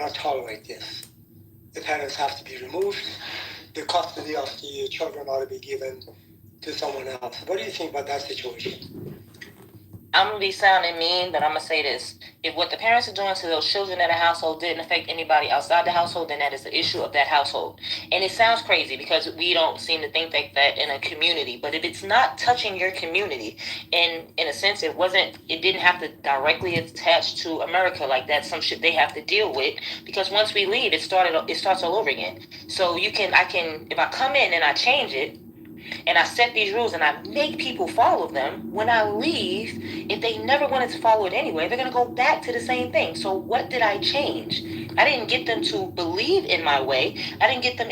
not tolerate this. The parents have to be removed. The custody of the children ought to be given to someone else. What do you think about that situation? I'm going to be sounding mean, but I'm going to say this. If what the parents are doing to those children in the household didn't affect anybody outside the household, then that is the issue of that household. And it sounds crazy because we don't seem to think like that in a community. But if it's not touching your community, and in a sense, it didn't have to directly attach to America like that. Some shit they have to deal with, because once we leave, it starts all over again. So if I come in and I change it, and I set these rules and I make people follow them, when I leave, if they never wanted to follow it anyway, they're going to go back to the same thing. So what did I change? I didn't get them to believe in my way. I didn't get them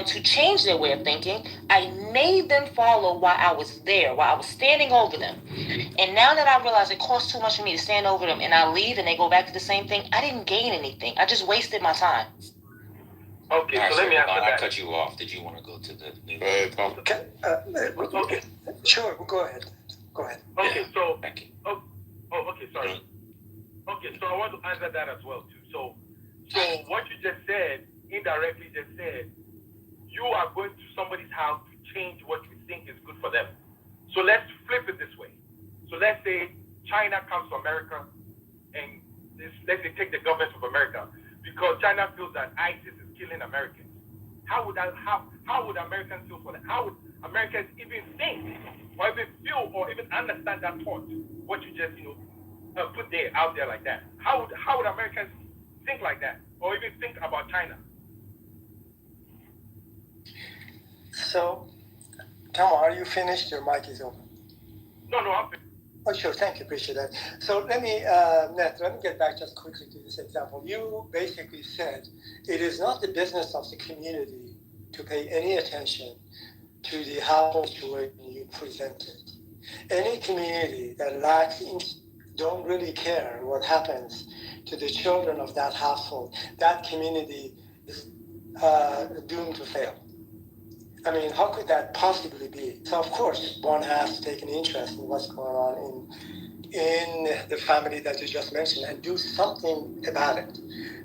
to change their way of thinking. I made them follow while I was there, while I was standing over them. And now that I realize it costs too much for me to stand over them and I leave and they go back to the same thing, I didn't gain anything. I just wasted my time. Okay, so let me answer that. I cut you off. Did you want to go to the new? Okay. Okay. Sure. Go ahead. Okay. Yeah. So. Thank you. Okay. Sorry. Okay. So I want to answer that as well too. So what you just said, indirectly just said, you are going to somebody's house to change what you think is good for them. So let's flip it this way. So let's say China comes to America, and let's say take the government of America, because China feels that ISIS is killing Americans. How would Americans feel for that? How would Americans even think, or even feel, or even understand that thought? What you just put out there like that? How would Americans think like that, or even think about China? So, Tom, are you finished? Your mic is open. No, I'm finished. Oh, sure. Thank you. Appreciate that. So let me get back just quickly to this example. You basically said it is not the business of the community to pay any attention to the household situation you presented. Any community that don't really care what happens to the children of that household, that community is doomed to fail. I mean, how could that possibly be? So, of course, one has to take an interest in what's going on in the family that you just mentioned and do something about it.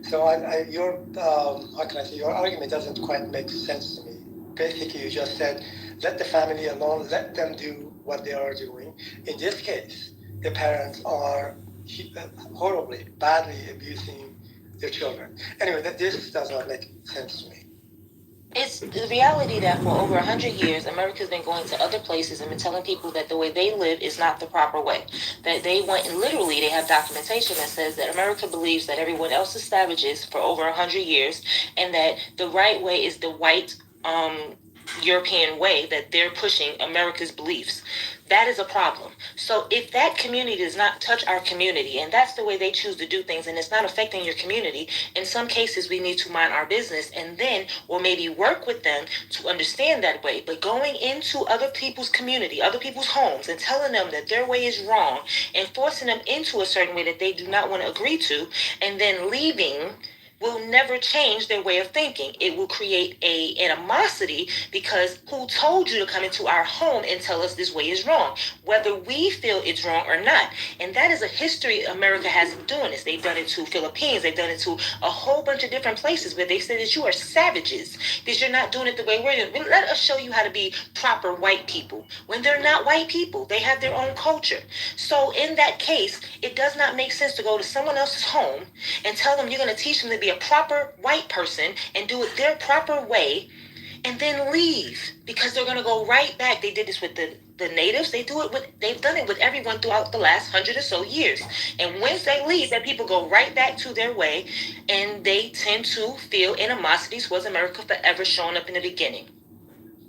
So, your argument doesn't quite make sense to me. Basically, you just said, let the family alone, let them do what they are doing. In this case, the parents are horribly, badly abusing their children. Anyway, this does not make sense to me. It's the reality that for over 100 years, America's been going to other places and been telling people that the way they live is not the proper way. That they went and literally they have documentation that says that America believes that everyone else is savages for over 100 years, and that the right way is the white European way, that they're pushing America's beliefs. That is a problem. So if that community does not touch our community, and that's the way they choose to do things, and it's not affecting your community, in some cases we need to mind our business and then, or maybe work with them to understand that way. But going into other people's community, other people's homes, and telling them that their way is wrong, and forcing them into a certain way that they do not want to agree to, and then leaving, will never change their way of thinking. It will create an animosity, because who told you to come into our home and tell us this way is wrong, whether we feel it's wrong or not? And that is a history America has been doing this. They've done it to Philippines. They've done it to a whole bunch of different places where they say that you are savages, that you're not doing it the way we're doing it. Let us show you how to be proper white people, when they're not white people. They have their own culture. So in that case, it does not make sense to go to someone else's home and tell them you're going to teach them to be a proper white person and do it their proper way, and then leave, because they're going to go right back. They did this with the natives. They've done it with everyone throughout the last 100 or so years. And once they leave, that people go right back to their way, and they tend to feel animosity towards America forever showing up in the beginning.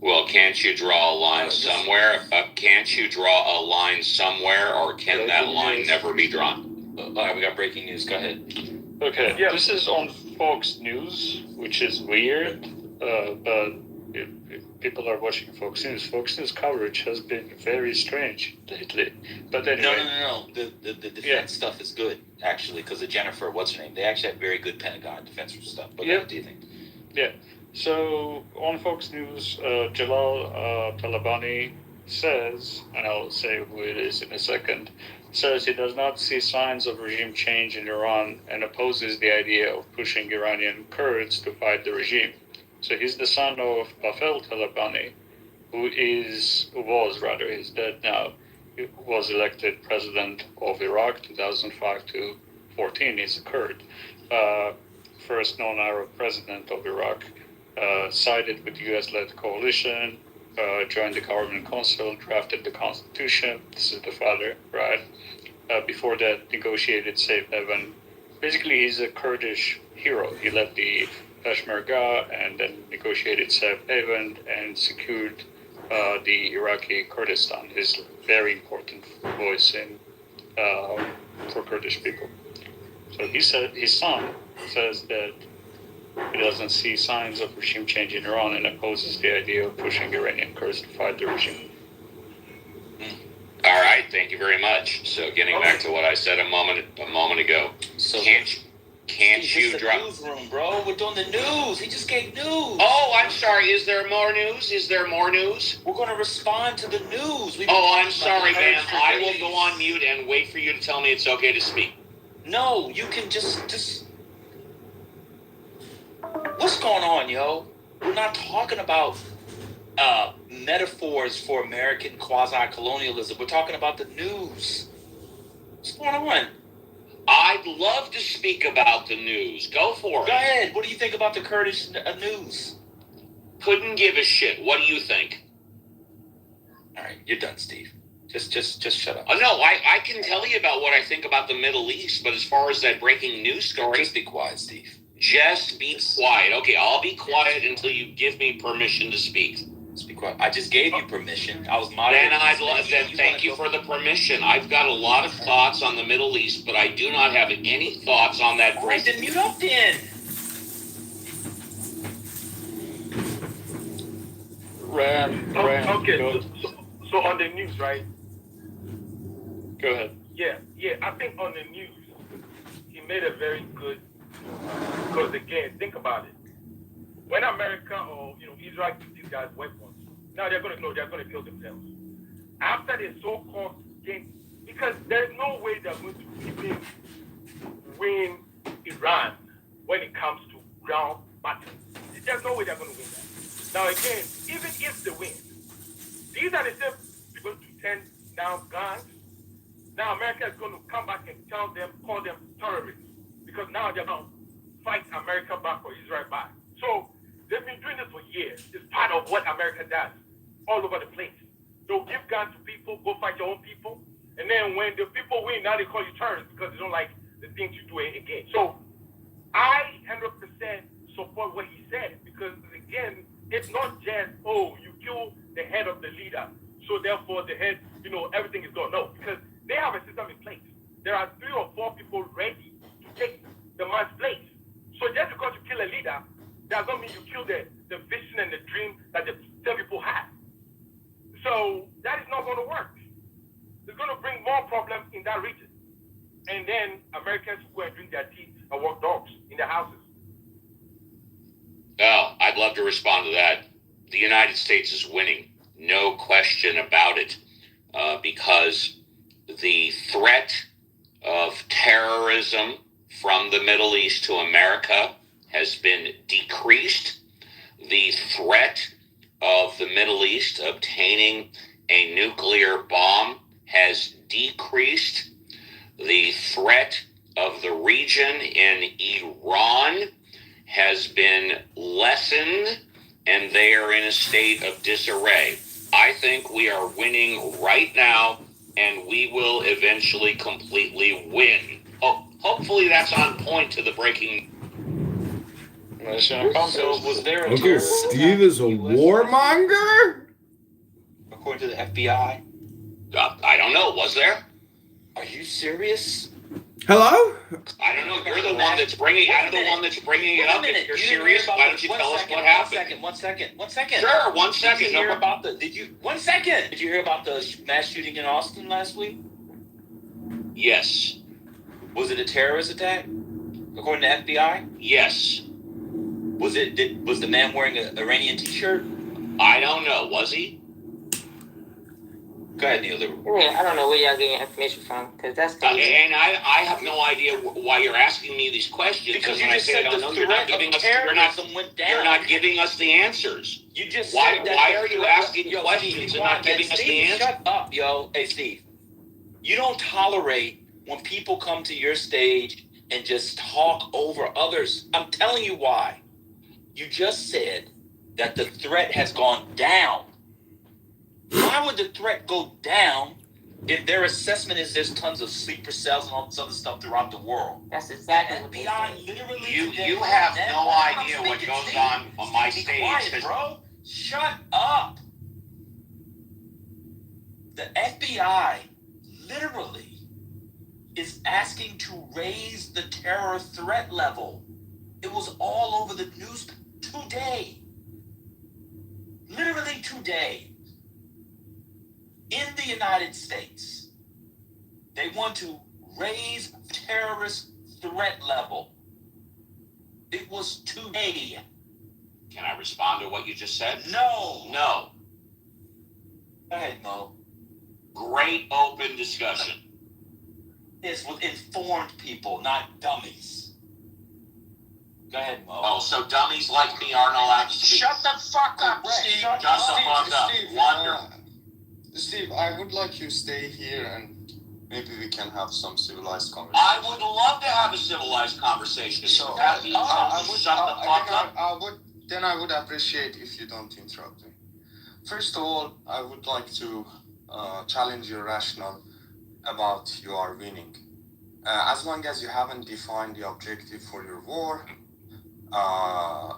Well, can't you draw a line somewhere? Can't you draw a line somewhere, or can that line never be drawn? All right, we got breaking news. Go ahead. Okay, yeah. This is on Fox News, which is weird, but if people are watching Fox News coverage has been very strange lately. But anyway. No. The defense stuff is good, actually, because of Jennifer, what's her name? They actually have very good Pentagon defense stuff. But what do you think? Yeah. So on Fox News, Jalal Talabani says, and I'll say who it is in a second, says he does not see signs of regime change in Iran and opposes the idea of pushing Iranian Kurds to fight the regime. So he's the son of Bafel Talabani, who he's dead now. He was elected president of Iraq 2005 to 14. He's a Kurd. First known Arab president of Iraq. Sided with the US-led coalition, joined the government council, drafted the constitution. This is the father, right? Before that, negotiated safe haven. Basically, he's a Kurdish hero. He led the Peshmerga and then negotiated safe haven and secured the Iraqi Kurdistan. He's a very important voice for Kurdish people. So he said his son says that he doesn't see signs of regime change in Iran and opposes the idea of pushing Iranian Kurds to fight the regime. All right, thank you very much. So getting back to what I said a moment ago, So can't you drop? Newsroom, bro. We're doing the news. He just gave news. Oh, I'm sorry. Is there more news? We're going to respond to the news. I'm sorry, man. I will go on mute and wait for you to tell me it's okay to speak. No, you can just. What's going on, yo? We're not talking about metaphors for American quasi-colonialism. We're talking about the news. What's going on? I'd love to speak about the news. Go for it. Go ahead. What do you think about the Kurdish news? Couldn't give a shit. What do you think? All right, you're done, Steve. Just shut up. Oh, no, I can tell you about what I think about the Middle East, but as far as that breaking news story... Just be quiet, Steve. Just be quiet. Okay, I'll be quiet until you give me permission to speak. Just be quiet. I just gave you permission. I was moderating. Then thank you for the permission. I've got a lot of thoughts on the Middle East, but I do not have any thoughts on that. All right, then mute up then. Ram, Okay, go. so on the news, right? Go ahead. Yeah. I think on the news, he made a very good. Because again, think about it. When America or Israel gives these guys weapons, now they're going to kill themselves. After the so-called game, because there's no way they're going to even win Iran when it comes to ground battle. There's no way they're going to win that. Now again, even if they win, these are the same people to turn down guns. Now America is going to come back and call them terrorists. Because now they're going to fight America back or Israel back. So they've been doing this for years. It's part of what America does all over the place. They'll give guns to people, go fight your own people. And then when the people win, now they call you terrorists because they don't like the things you do again. So I 100% support what he said because, again, it's not just, you kill the head of the leader. So therefore the head, everything is gone. No, because they have a system in place. There are 3 or 4 people ready to take the man's place. So just because you kill a leader, that doesn't mean you kill the vision and the dream that the same people have. So that is not going to work. It's going to bring more problems in that region. And then Americans will go and drink their tea and walk dogs in their houses. Well, I'd love to respond to that. The United States is winning. No question about it. Because the threat of terrorism from the Middle East to America has been decreased. The threat of the Middle East obtaining a nuclear bomb has decreased. The threat of the region in Iran has been lessened, and they are in a state of disarray. I think we are winning right now, and we will eventually completely win. Hopefully that's on point to the breaking. So was there a Uncle Steve is a warmonger? according to the FBI? I don't know. Was there? Are you serious? Hello? I don't know. You're the one that's bringing. I'm the one that's bringing it up. If you're serious, why don't you tell us what happened? One second. Sure, 1 second. Did you hear about the? Did you? 1 second. Did you hear about the mass shooting in Austin last week? Yes. Was it a terrorist attack? According to FBI? Yes. Was the man wearing an Iranian T-shirt? I don't know. Was he? Go ahead, Neil. Yeah, I don't know where y'all getting your information from, because that's crazy. And I have no idea why you're asking me these questions. Because you when I just say said I don't the know, you're not threat giving of us. terrorism went down. You're not giving us the answers. You just Why? said that. Why are you asking Yo, questions Steve, and not giving us the Steve, answers? shut up, yo. Hey, Steve. You don't tolerate when people come to your stage and just talk over others. I'm telling you why. You just said that the threat has gone down. Why would the threat go down if their assessment is there's tons of sleeper cells and all this other stuff throughout the world? That's exactly what they FBI said. literally You have no idea what goes on my Be stage. quiet, bro. Shut up. The FBI literally is asking to raise the terror threat level. It was all over the news today. Literally today. In the United States, they want to raise terrorist threat level. It was today. Can I respond to what you just said? No. No. Go ahead, Mo. Great open discussion. This with informed people, not dummies. Go ahead, Mo. Oh, so dummies like me aren't allowed to speak. Shut the fuck up, Steve. Shut the fuck up. Wonderful. Steve, I would like you to stay here and maybe we can have some civilized I conversation. would love to have a civilized conversation. So, I would appreciate if you don't interrupt me. First of all, I would like to challenge your rationale about you are winning. As long as you haven't defined the objective for your war,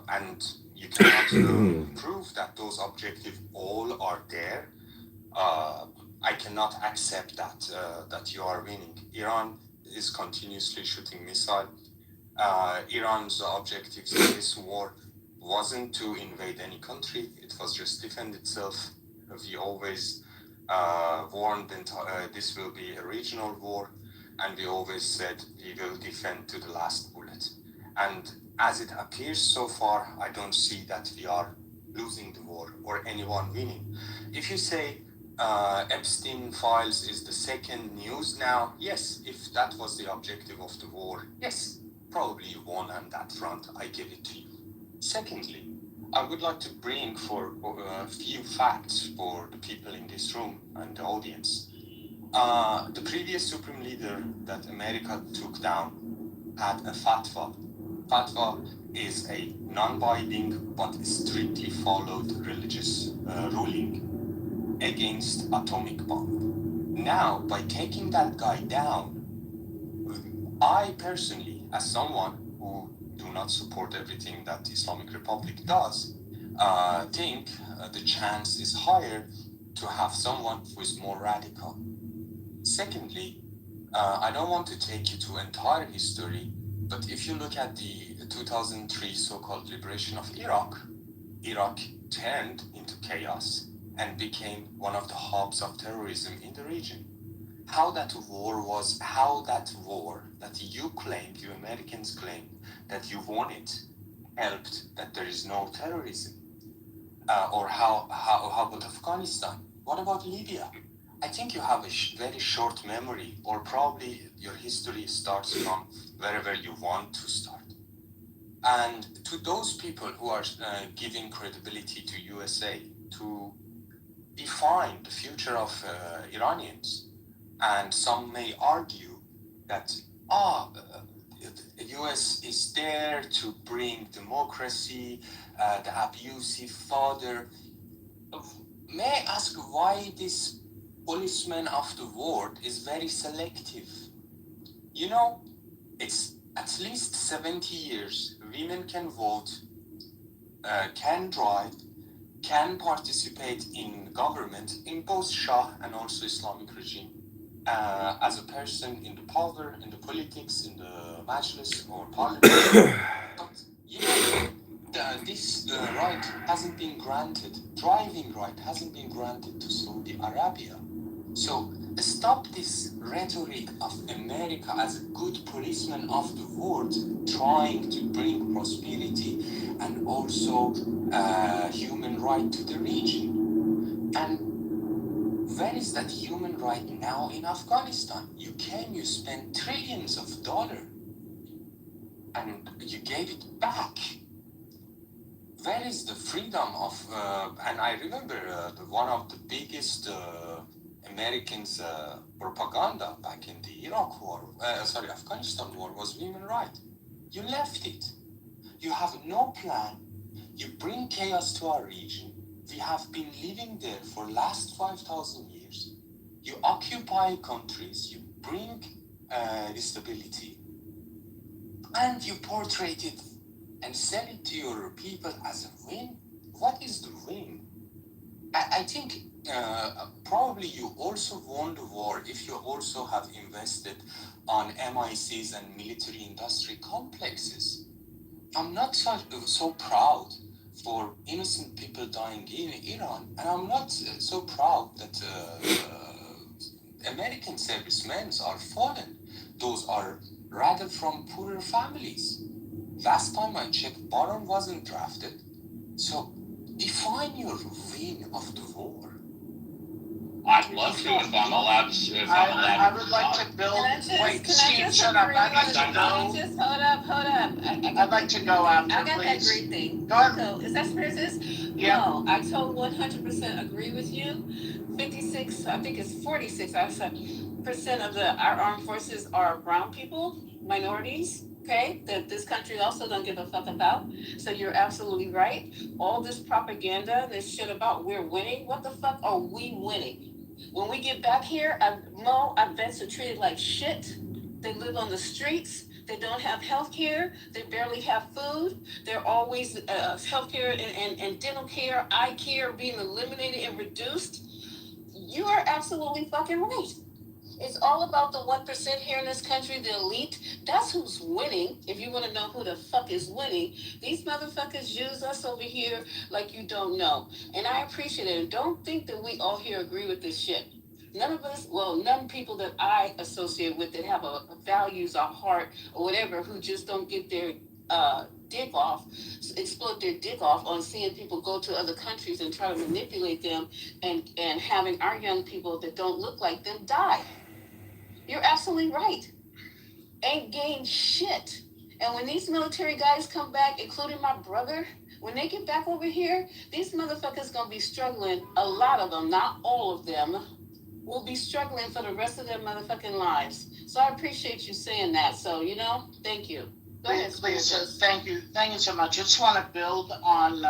and you cannot prove that those objectives all are there, I cannot accept that you are winning. Iran is continuously shooting missiles. Iran's objectives in this war wasn't to invade any country, it was just defend itself. We always warned that this will be a regional war, and we always said we will defend to the last bullet. And as it appears so far, I don't see that we are losing the war or anyone winning. If you say Epstein files is the second news now, yes, if that was the objective of the war, yes, probably you won on that front, I give it to you. Secondly, I would like to bring for a few facts for the people in this room and the audience. The previous supreme leader that America took down had a fatwa. Fatwa is a non-binding but strictly followed religious ruling against atomic bomb. Now, by taking that guy down, I personally, as someone who do not support everything that the Islamic Republic does, think the chance is higher to have someone who is more radical. Secondly, I don't want to take you to entire history, but if you look at the 2003 so-called liberation of Iraq, Iraq turned into chaos and became one of the hubs of terrorism in the region. How that war that you claimed, you Americans claimed, that you won it, helped that there is no terrorism. Or how about Afghanistan? What about Libya? I think you have a very short memory, or probably your history starts from wherever you want to start. And to those people who are giving credibility to USA to define the future of Iranians, and some may argue that the US is there to bring democracy, the abusive father. May I ask why this policeman of the world is very selective? You know, it's at least 70 years. Women can vote, can drive, can participate in government in both Shah and also Islamic regime. As a person in the power, in the politics, in the Majlis or parliament. But you know, this right hasn't been granted, driving right hasn't been granted to Saudi Arabia. So stop this rhetoric of America as a good policeman of the world, trying to bring prosperity and also human right to the region. And Where is that human right now in Afghanistan? You came, you spent trillions of dollars, and you gave it back. Where is the freedom of, and I remember one of the biggest Americans' propaganda back in the Afghanistan war was women's rights. You left it. You have no plan. You bring chaos to our region. We have been living there for last 5,000 years. You occupy countries, you bring instability, and you portray it and sell it to your people as a win. What is the win? I think probably you also won the war if you also have invested on MICs and military industry complexes. I'm not so proud for innocent people dying in Iran, and I'm not so proud that American servicemen are fallen. Those are rather from poorer families. Last time I checked, Baron wasn't drafted. So define your win of the war. I'd love to if I'm allowed to. I would like to build. Wait, Steve, shut up. I'd like to go. Just hold up. I'd like to go after, I got that please. great thing. Go ahead. So, is that Spears? Yeah. No, I told 100% agree with you. 56, I think it's 46, I said, percent of our armed forces are brown people, minorities, okay, that this country also don't give a fuck about. So you're absolutely right. All this propaganda, this shit about we're winning, what the fuck are we winning? When we get back here, our vets are treated like shit. They live on the streets. They don't have health care. They barely have food. They're always health care and dental care, eye care being eliminated and reduced. You are absolutely fucking right. It's all about the 1% here in this country, the elite. That's who's winning. If you want to know who the fuck is winning, these motherfuckers use us over here like you don't know. And I appreciate it. And don't think that we all here agree with this shit. None of us, none people that I associate with that have a values, a heart, or whatever, who just don't get their dick off, explode their dick off on seeing people go to other countries and try to manipulate them and having our young people that don't look like them die. You're absolutely right. Ain't gained shit. And when these military guys come back, including my brother, when they get back over here, these motherfuckers gonna be struggling. A lot of them, not all of them, will be struggling for the rest of their motherfucking lives. So I appreciate you saying that. So, thank you. Go ahead, Please, thank you so much. I just want to build on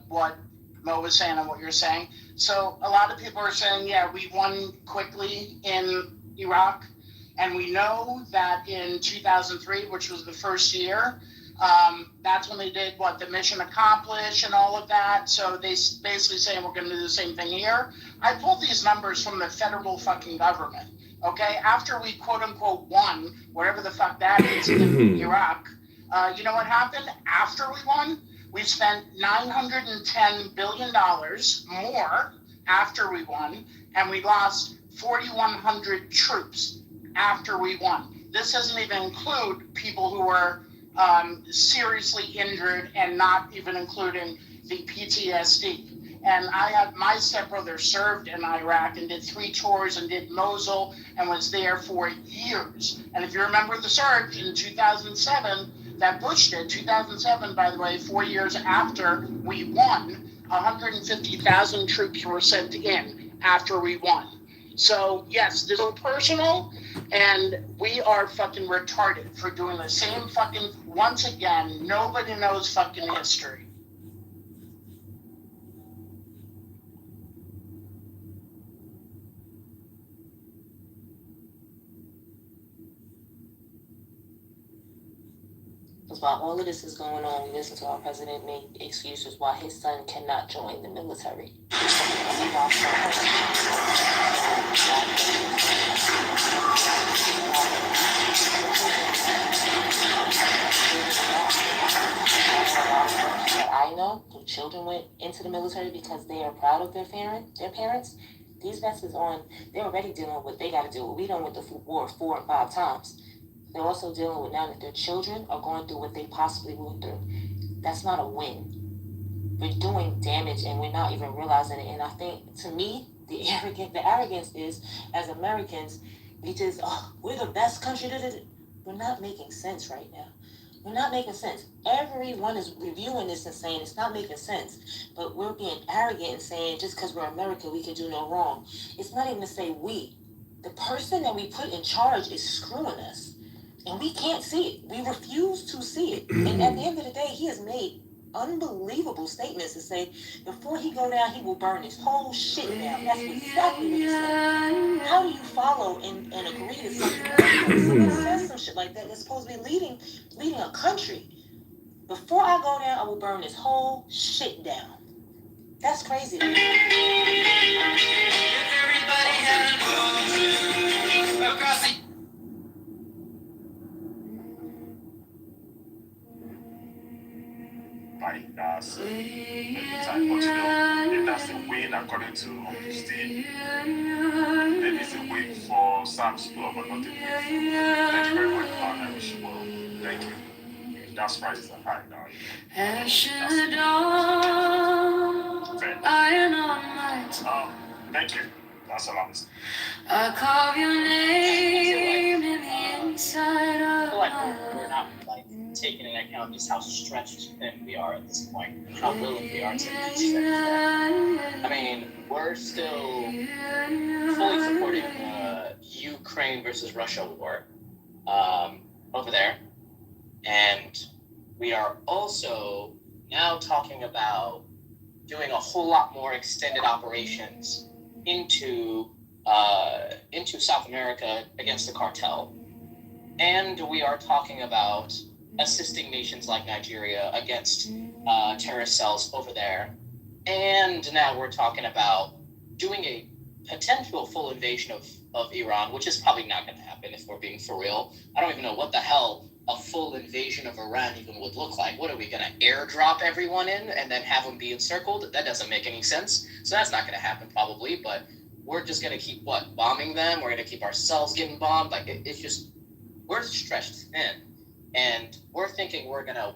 what Mo was saying and what you're saying. So a lot of people are saying, yeah, we won quickly in Iraq. And we know that in 2003, which was the first year, that's when they did the mission accomplished and all of that. So they basically saying we're going to do the same thing here. I pulled these numbers from the federal fucking government. Okay, after we quote unquote won, whatever the fuck that is in Iraq, you know what happened after we won? We spent $910 billion more after we won, and we lost 4,100 troops after we won. This doesn't even include people who were seriously injured and not even including the PTSD. And I had my stepbrother served in Iraq and did 3 tours and did Mosul and was there for years. And if you remember the surge in 2007 that Bush did, 2007, by the way, 4 years after we won, 150,000 troops were sent in after we won. So yes, this is personal, and we are fucking retarded for doing the same fucking, once again, nobody knows fucking history. Because while all of this is going on, we listen to our president make excuses why his son cannot join the military. I know the children went into the military because they are proud of their parents. These vets is they're already dealing with what they got to do. We done went to war 4 and 5 times. They're also dealing with now that their children are going through what they possibly went through. That's not a win. We're doing damage and we're not even realizing it. And I think, to me, The arrogance is, as Americans, we just, we're the best country. We're not making sense right now. We're not making sense. Everyone is reviewing this and saying it's not making sense. But we're being arrogant and saying just because we're America, we can do no wrong. It's not even to say we. The person that we put in charge is screwing us. And we can't see it. We refuse to see it. And at the end of the day, he has made unbelievable statements to say before he go down, he will burn his whole shit down. That's exactly what he said. How do you follow and agree to something like that? Someone says some shit like that that's supposed to be leading a country. Before I go down, I will burn this whole shit down. That's crazy. If everybody had across the like that's every time. But if that's the win according to Steve, then it's a win for Sam's club, but not a win. Thank you very much, man. I wish you well. Thank you. Gas prices are high now. Thank you. That's all I'm saying. I call your name in the inside of I feel like we're not taking into account just how stretched thin we are at this point, how willing we are to be stretched thin. I mean, we're still fully supporting Ukraine versus Russia war over there, and we are also now talking about doing a whole lot more extended operations into South America against the cartel. And we are talking about assisting nations like Nigeria against terrorist cells over there. And now we're talking about doing a potential full invasion of Iran, which is probably not going to happen if we're being for real. I don't even know what the hell a full invasion of Iran even would look like. What are we going to airdrop everyone in and then have them be encircled? That doesn't make any sense. So that's not going to happen probably, but we're just going to keep bombing them. We're going to keep ourselves getting bombed. Like it's just, we're stretched thin. And we're thinking we're going to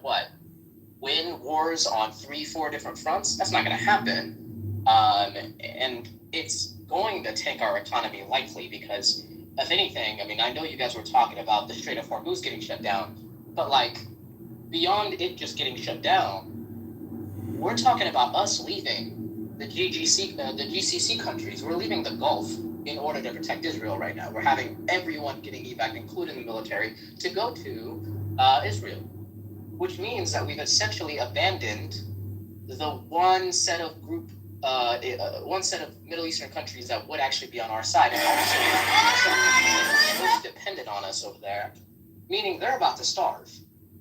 win wars on 3-4 different fronts? That's not going to happen. And it's going to tank our economy likely because if anything, I mean, I know you guys were talking about the Strait of Hormuz getting shut down, but beyond it just getting shut down, we're talking about us leaving the GCC countries. We're leaving the Gulf in order to protect Israel right now. We're having everyone getting evac, including the military, to go to Israel, which means that we've essentially abandoned the one set of Middle Eastern countries that would actually be on our side, and also most dependent on us over there, meaning they're about to starve,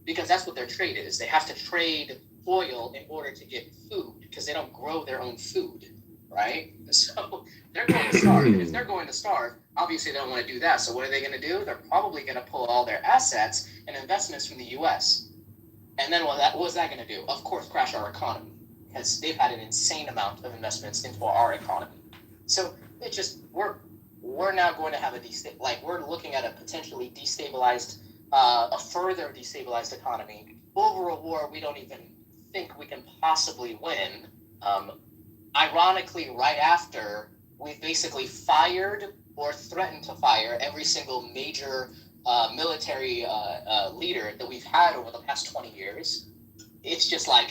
because that's what their trade is. They have to trade oil in order to get food, because they don't grow their own food, right? So they're going to starve. And if they're going to starve, obviously they don't want to do that. So what are they going to do? They're probably going to pull all their assets and investments from the U.S. And then what's that going to do? Of course, crash our economy, because they've had an insane amount of investments into our economy. So it just, we're now going to have we're looking at a potentially destabilized, a further destabilized economy over a war we don't even think we can possibly win. Ironically, right after we've basically fired or threatened to fire every single major military leader that we've had over the past 20 years. It's just I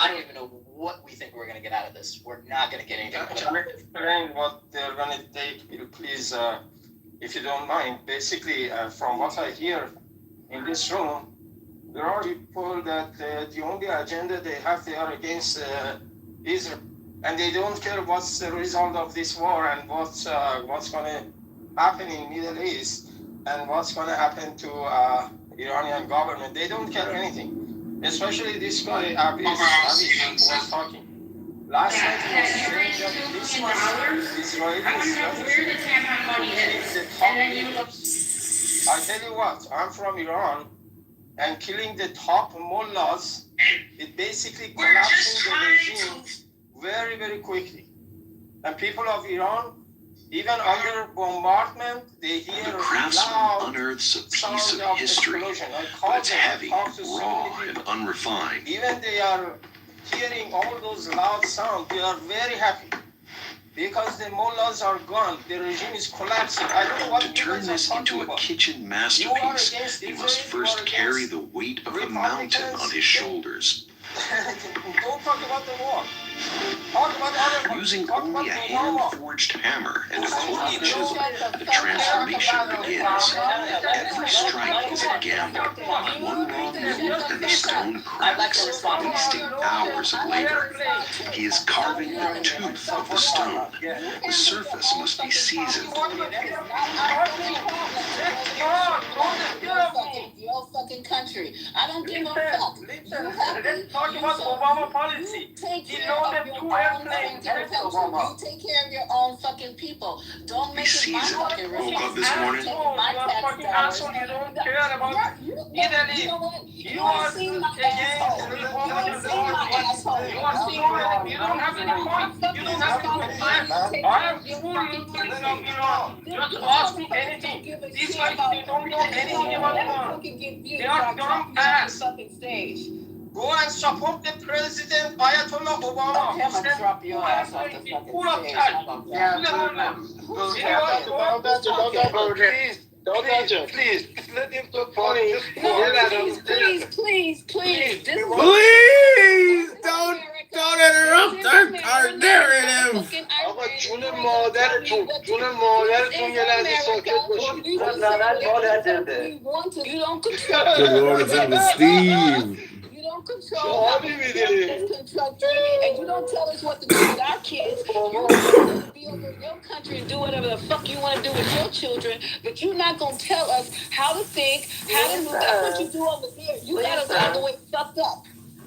don't even know what we think we're going to get out of this. We're not going to get anything. Can I explain what they're going to take, please, if you don't mind? Basically, from what I hear in this room, there are people that the only agenda they have, they are against Israel, and they don't care what's the result of this war and what's going to happen in Middle East and what's going to happen to Iranian government. They don't care anything, especially this guy Abiy was talking. Last night he was saying that this was Israeli strategy to keep the top leaders. I tell you what, I'm from Iran, and killing the top mullahs, it basically collapsing the regime very, very quickly. And people of Iran, even under bombardment, they hear the craftsman loud unearths a piece of history, but it's heavy, raw, and unrefined. Even they are hearing all those loud sounds, they are very happy. Because the mullahs are gone, the regime is collapsing. I don't know what to turn this into a kitchen masterpiece, he must first carry the weight of a mountain on his shoulders. Don't talk about the war. Talk about other. Using only a hand-forged hammer and a cold chisel, the transformation begins. Every strike is a gamble. One wrong move and the stone cracks, wasting hours of labor. He is carving the tooth of the stone. The surface must be seasoned. Your fucking country. I don't give a fuck. Let's talk about Obama policy. Take care of your own fucking country. You take care of your own fucking people. Don't make it my fucking Woke up this morning. My tax dollars. You don't care about Italy. You know what? You are seen my asshole. You ain't seen my asshole. You are seeing you don't have any point. You don't have to I am just ask me anything. These guys, they don't know anything about they are dumb ass. Go and support the president, Ayatollah Obama. I'm gonna drop your ass off the fucking stage. Please, let him talk. Please. Please, don't interrupt our narrative. آقا جون مادرتون یه لحظه ساکت باشید. You don't control. Good Lord, it's Uncle Steve. You don't control. And you don't tell us what to do with our kids. You be over in your country and do whatever the fuck you want to do with your children, but you're not gonna tell us how to think, how to move. That's what you do over there. You got us all the way fucked up.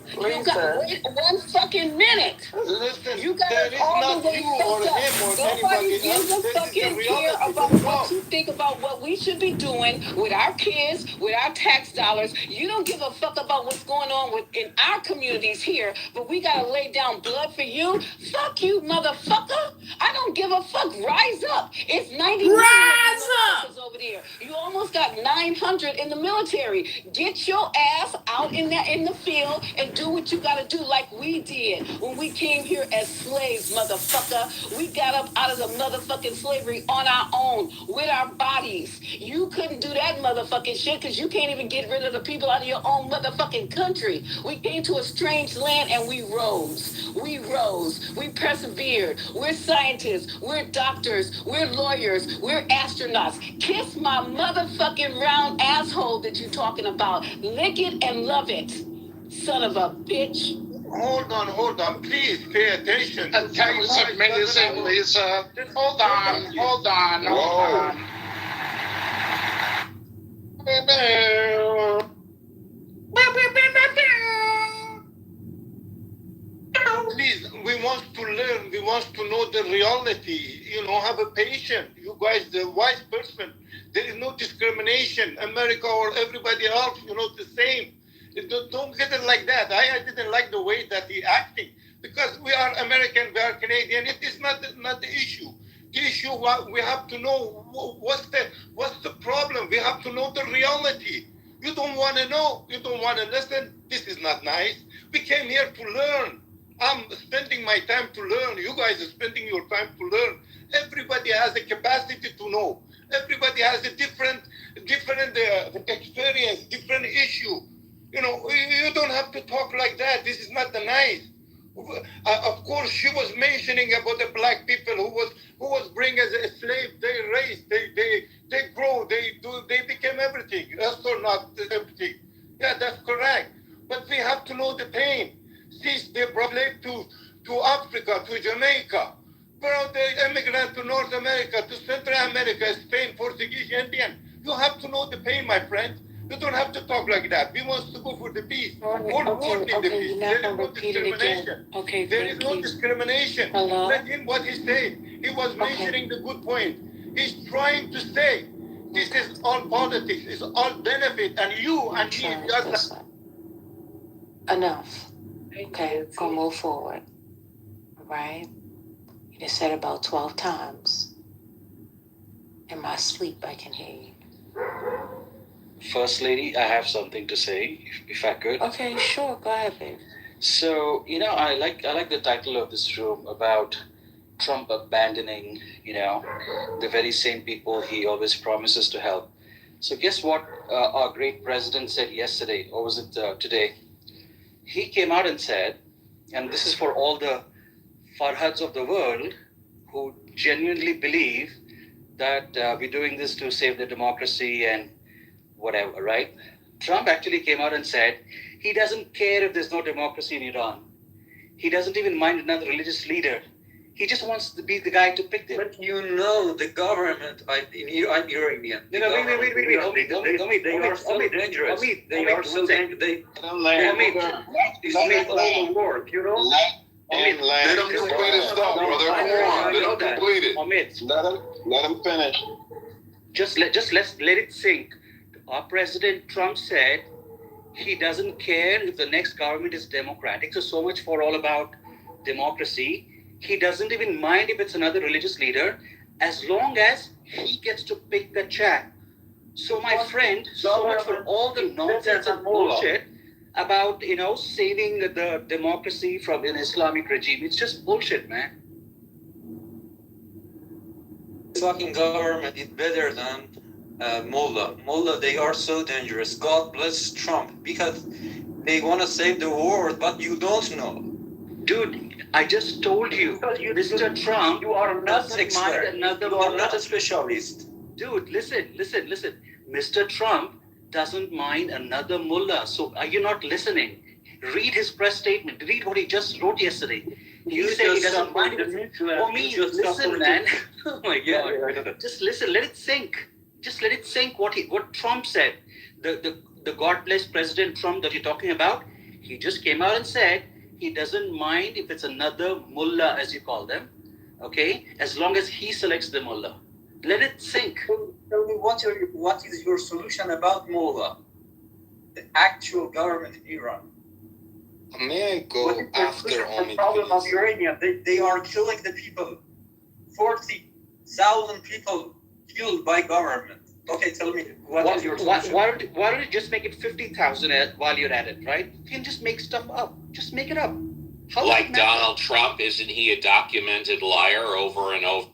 You got wait 1 fucking minute. Listen, You got us all the way fucked up. Nobody gives a fucking care about what you think about what we should be doing with our kids, with our tax dollars. You don't give a fuck about what's going on in our communities here, but we gotta lay down blood for you. Fuck you, motherfucker. I don't give a fuck. Rise up. It's 90 Rise up over there. You almost got 900 in the military. Get your ass out in the field and do what you gotta do like we did when we came here as slaves, motherfucker. We got up out of the motherfucking slavery on our own with our bodies. You couldn't do that motherfucking shit because you can't even get rid of the people out of your own motherfucking country. We came to a strange land and we rose. We persevered. We're scientists. We're doctors. We're lawyers. We're astronauts. Kiss my motherfucking round asshole that you're talking about. Lick it and love it. Son of a bitch. Hold on, please pay attention. Can you submit this in, Lisa? Hold on. Please, we want to learn, we want to know the reality, have a patient. You guys, the wise person, there is no discrimination. America or everybody else, the same. Don't get it like that. I didn't like the way that he acting because we are American, we are Canadian. It is not the issue. The issue, we have to know what's the problem. We have to know the reality. You don't want to know. You don't want to listen. This is not nice. We came here to learn. I'm spending my time to learn. You guys are spending your time to learn. Everybody has a capacity to know. Everybody has a different experience, different issue. You don't have to talk like that. This is not nice. Of course, she was mentioning about the black people who was bring as a slave. They raised, they grow, they became everything. Us or not everything. Yeah, that's correct. But we have to know the pain. Since they brought slave to Africa, to Jamaica, brought the immigrant to North America, to Central America, Spain, Portuguese, Indian. You have to know the pain, my friend. You don't have to talk like that. We want to go for the peace. The peace. There is no discrimination. Okay, there is no discrimination. Hello? Let him what he said. He was mentioning the good point. He's trying to say this is all politics. It's all benefit, and you and me just Enough. Okay, go move forward. All right? You just said about 12 times. In my sleep, I can hear you. First Lady, I have something to say, if I could. Okay, sure. Go ahead, babe. So, I like the title of this room about Trump abandoning, the very same people he always promises to help. So guess what our great president said yesterday, or was it today? He came out and said, and this is for all the Farhads of the world who genuinely believe that we're doing this to save the democracy and whatever, right? Trump actually came out and said he doesn't care if there's no democracy in Iran. He doesn't even mind another religious leader. He just wants to be the guy to pick them. But the government, I'm Iranian. Wait. They are so dangerous. They are so dangerous. They make all the work, Let him complete his stuff, brother. Come on, let him complete it. Let him finish. Just let it sink. Our President Trump said he doesn't care if the next government is democratic. So much for all about democracy. He doesn't even mind if it's another religious leader, as long as he gets to pick the chat. So my friend, so much for all the nonsense and bullshit about, saving the democracy from an Islamic regime. It's just bullshit, man. Fucking government is better than Mullah. Mullah, they are so dangerous. God bless Trump, because they want to save the world, but you don't know. Dude, I just told you, Mr. Trump, you are not expert. You are not a specialist. Dude, listen. Mr. Trump doesn't mind another mullah. So are you not listening? Read his press statement. Read what he just wrote yesterday. He said he doesn't mind. Listen, man. Oh my God. Just listen. Let it sink. Just let it sink what Trump said. The God bless President Trump that you're talking about, he just came out and said he doesn't mind if it's another mullah, as you call them, okay, as long as he selects the mullah. Let it sink. Tell me what is your solution about mullah, the actual government in Iran? May I go after the problem of Iranian? They are killing the people. 40,000 people killed by government. Okay, tell me what is your solution? Why don't you just make it 50,000 while you're at it, right? You can just make stuff up. Just make it up. How like Donald Trump, isn't he a documented liar over and over?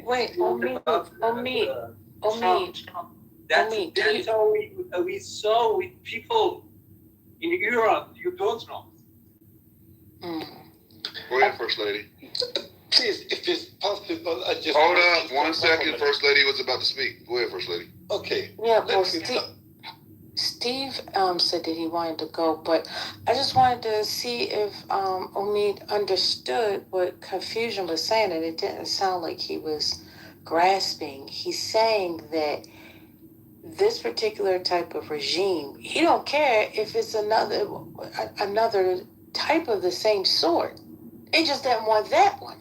Wait, Omid. That's how we saw with people in Iran. You don't know. Go ahead, First Lady. Please, if it's possible, I just... Hold up 1 second. First Lady was about to speak. Go ahead, First Lady. Okay. Yeah, well, Steve said that he wanted to go, but I just wanted to see if Omid understood what Confusion was saying, and it didn't sound like he was grasping. He's saying that this particular type of regime, he don't care if it's another type of the same sort. They just didn't want that one.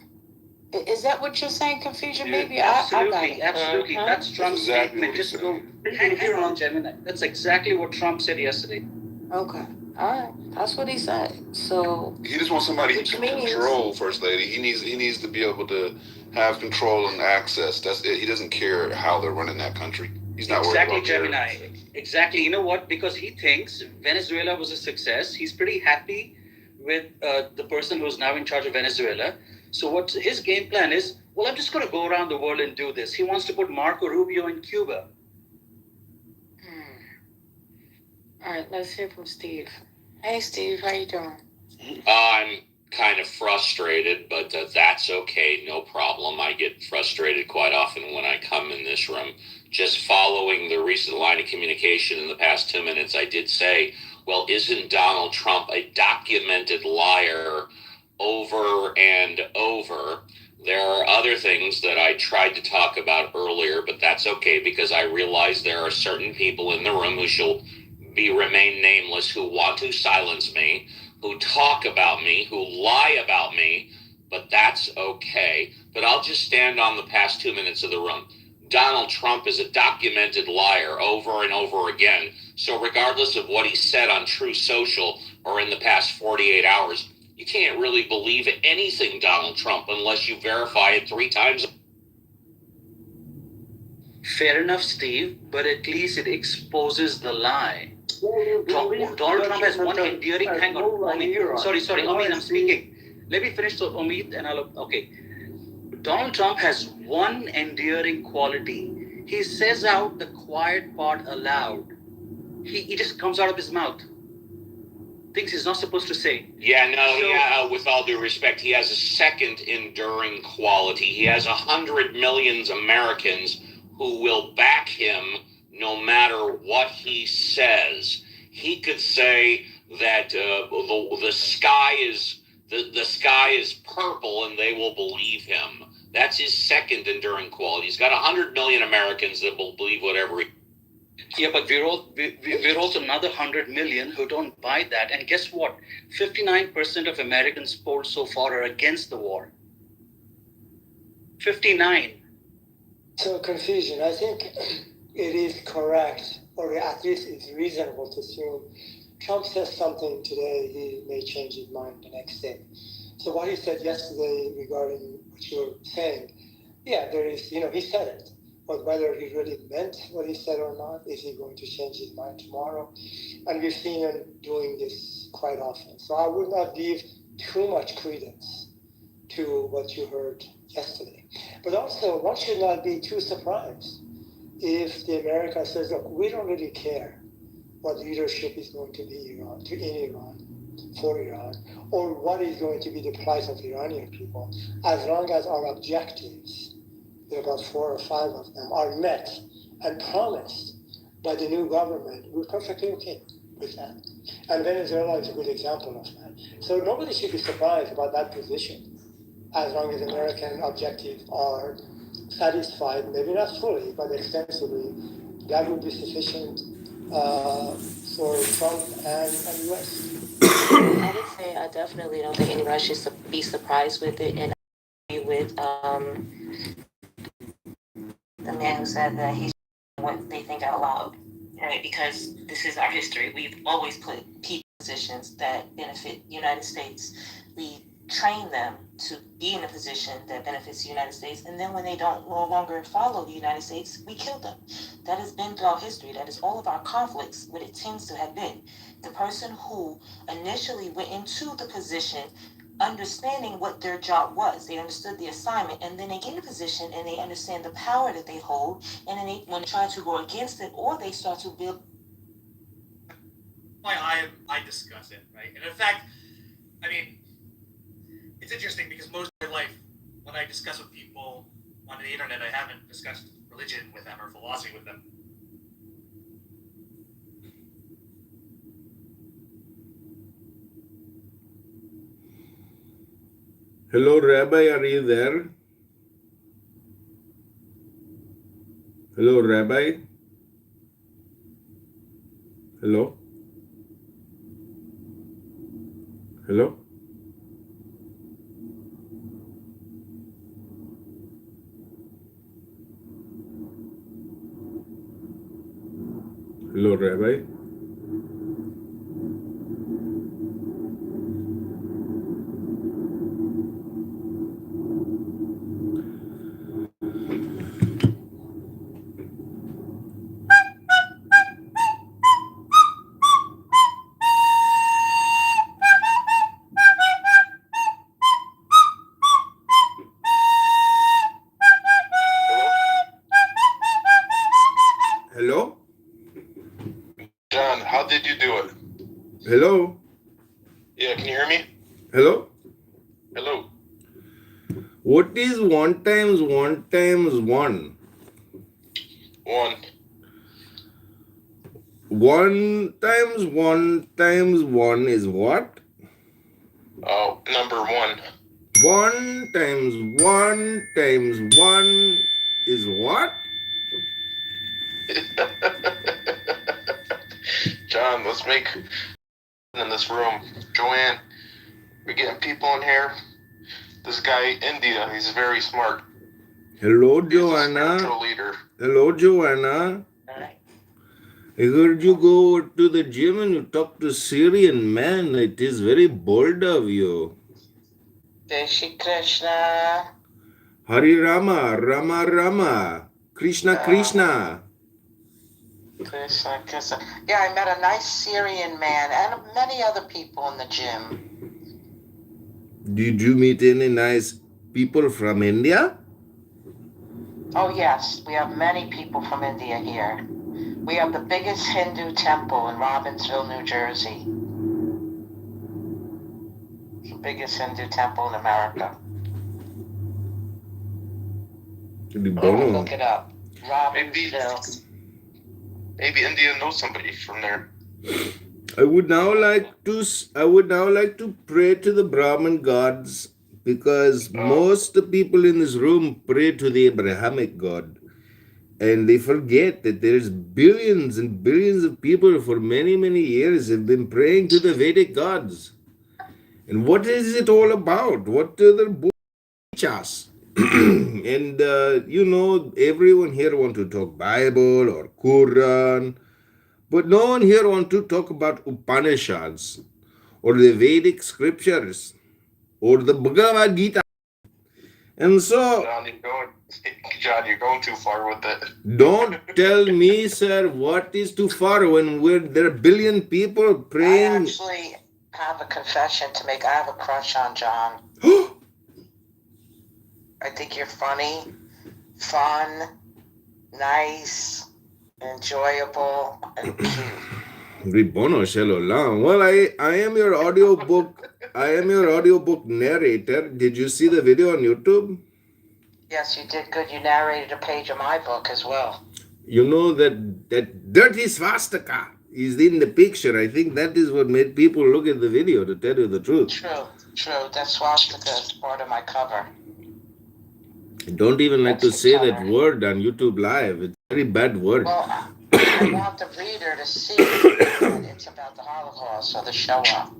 Is that what you're saying, Confusion? Maybe absolutely. Uh-huh. That's Trump's statement. Just go hang on, Gemini. That's exactly what Trump said yesterday. Okay, all right. That's what he said. So he just wants somebody to control, First Lady. He needs to be able to have control and access. That's it. He doesn't care how they're running that country. He's not worried about Gemini. Exactly. You know what? Because he thinks Venezuela was a success. He's pretty happy with the person who's now in charge of Venezuela. So what his game plan is, well, I'm just going to go around the world and do this. He wants to put Marco Rubio in Cuba. All right, let's hear from Steve. Hey, Steve, how you doing? I'm kind of frustrated, but that's okay. No problem. I get frustrated quite often when I come in this room. Just following the recent line of communication in the past 2 minutes, I did say, well, isn't Donald Trump a documented liar over and over? There are other things that I tried to talk about earlier, but that's okay because I realize there are certain people in the room who shall remain nameless who want to silence me, who talk about me, who lie about me, but that's okay. But I'll just stand on the past 2 minutes of the room. Donald Trump is a documented liar over and over again. So regardless of what he said on True Social or in the past 48 hours, you can't really believe anything Donald Trump unless you verify it 3 times. Fair enough, Steve, but at least it exposes the lie. this. Donald Trump has one endearing. Hang on, Amit. Sorry, Amit, I'm speaking. Let me finish, so Amit, and okay. Donald Trump has one endearing quality. He says out the quiet part aloud. He just comes out of his mouth. Things he's not supposed to say. With all due respect, he has a second enduring quality. He has 100 million Americans who will back him no matter what he says. He could say that the sky is purple, and they will believe him. That's his second enduring quality. He's got 100 million Americans that will believe whatever he. Yeah, but we're also another 100 million who don't buy that. And guess what? 59% of Americans polled so far are against the war. 59. So confusion. I think it is correct, or at least it's reasonable to assume Trump says something today, he may change his mind the next day. So what he said yesterday regarding what you're saying, there is, he said it. But whether he really meant what he said or not, is he going to change his mind tomorrow? And we've seen him doing this quite often. So I would not give too much credence to what you heard yesterday. But also, one should not be too surprised if the America says, look, we don't really care what leadership is going to be in Iran, for Iran, or what is going to be the plight of Iranian people, as long as our objectives, there are about 4 or 5 of them, are met and promised by the new government, we're perfectly okay with that. And Venezuela is a good example of that. So nobody should be surprised about that position, as long as American objectives are satisfied, maybe not fully, but extensively. That would be sufficient for Trump and the US. I would say I definitely don't think anybody should be surprised with it, and I agree with the man who said that he should what they think out loud, right? Because this is our history. We've always put people in positions that benefit the United States. We train them to be in a position that benefits the United States, and then when they don't no longer follow the United States, we kill them. That has been throughout history. That is all of our conflicts, what it tends to have been. The person who initially went into the position understanding what their job was. They understood the assignment, and then they get in a position and they understand the power that they hold, and then they want to try to go against it, or they start to build. I discuss it, right? And in fact, I mean, it's interesting because most of my life, when I discuss with people on the internet, I haven't discussed religion with them or philosophy with them. Hello, Rabbi, are you there? Hello, Rabbi? Hello? Hello? Hello, Rabbi? Hello? John, how did you do it? Hello? Yeah, can you hear me? Hello? Hello. What is 1 times 1 times 1? 1. 1 times 1 times 1 is what? Oh, number 1. 1 times 1 times 1 is what? John, let's make in this room. Joanne, we're getting people in here. This guy, India, he's very smart. Hello, He's a Joanna. spiritual leader. Hello, Joanna. I heard you go to the gym and you talk to Syrian man. It is very bold of you. Jai Shri Krishna. Hari Rama, Rama Rama, Krishna Krishna. Yeah, I met a nice Syrian man and many other people in the gym. Did you meet any nice people from India? Oh, yes, we have many people from India here. We have the biggest Hindu temple in Robbinsville, New Jersey. It's the biggest Hindu temple in America. Bono. Look it up. Robbinsville. Maybe India knows somebody from there. I would now like to pray to the Brahmin gods because most people in this room pray to the Abrahamic God. And they forget that there's billions and billions of people for many, many years have been praying to the Vedic gods. And what is it all about? What do they teach us? And everyone here want to talk Bible or Quran, but no one here want to talk about Upanishads or the Vedic scriptures or the Bhagavad Gita. And so, John, you're going too far with it. Don't tell me, sir, what is too far when there are a billion people praying. I actually have a confession to make. I have a crush on John. I think you're funny, fun, nice, enjoyable, and cute. Ribono shel olam. Well, I am your audiobook. I am your audiobook narrator. Did you see the video on YouTube? Yes, you did good. You narrated a page of my book as well. You know that dirty swastika is in the picture. I think that is what made people look at the video, to tell you the truth. True. That swastika is part of my cover. I don't even like to say that word on YouTube Live. It's a very bad word. Well, I want the reader to see that it's about the Holocaust or the Shoah.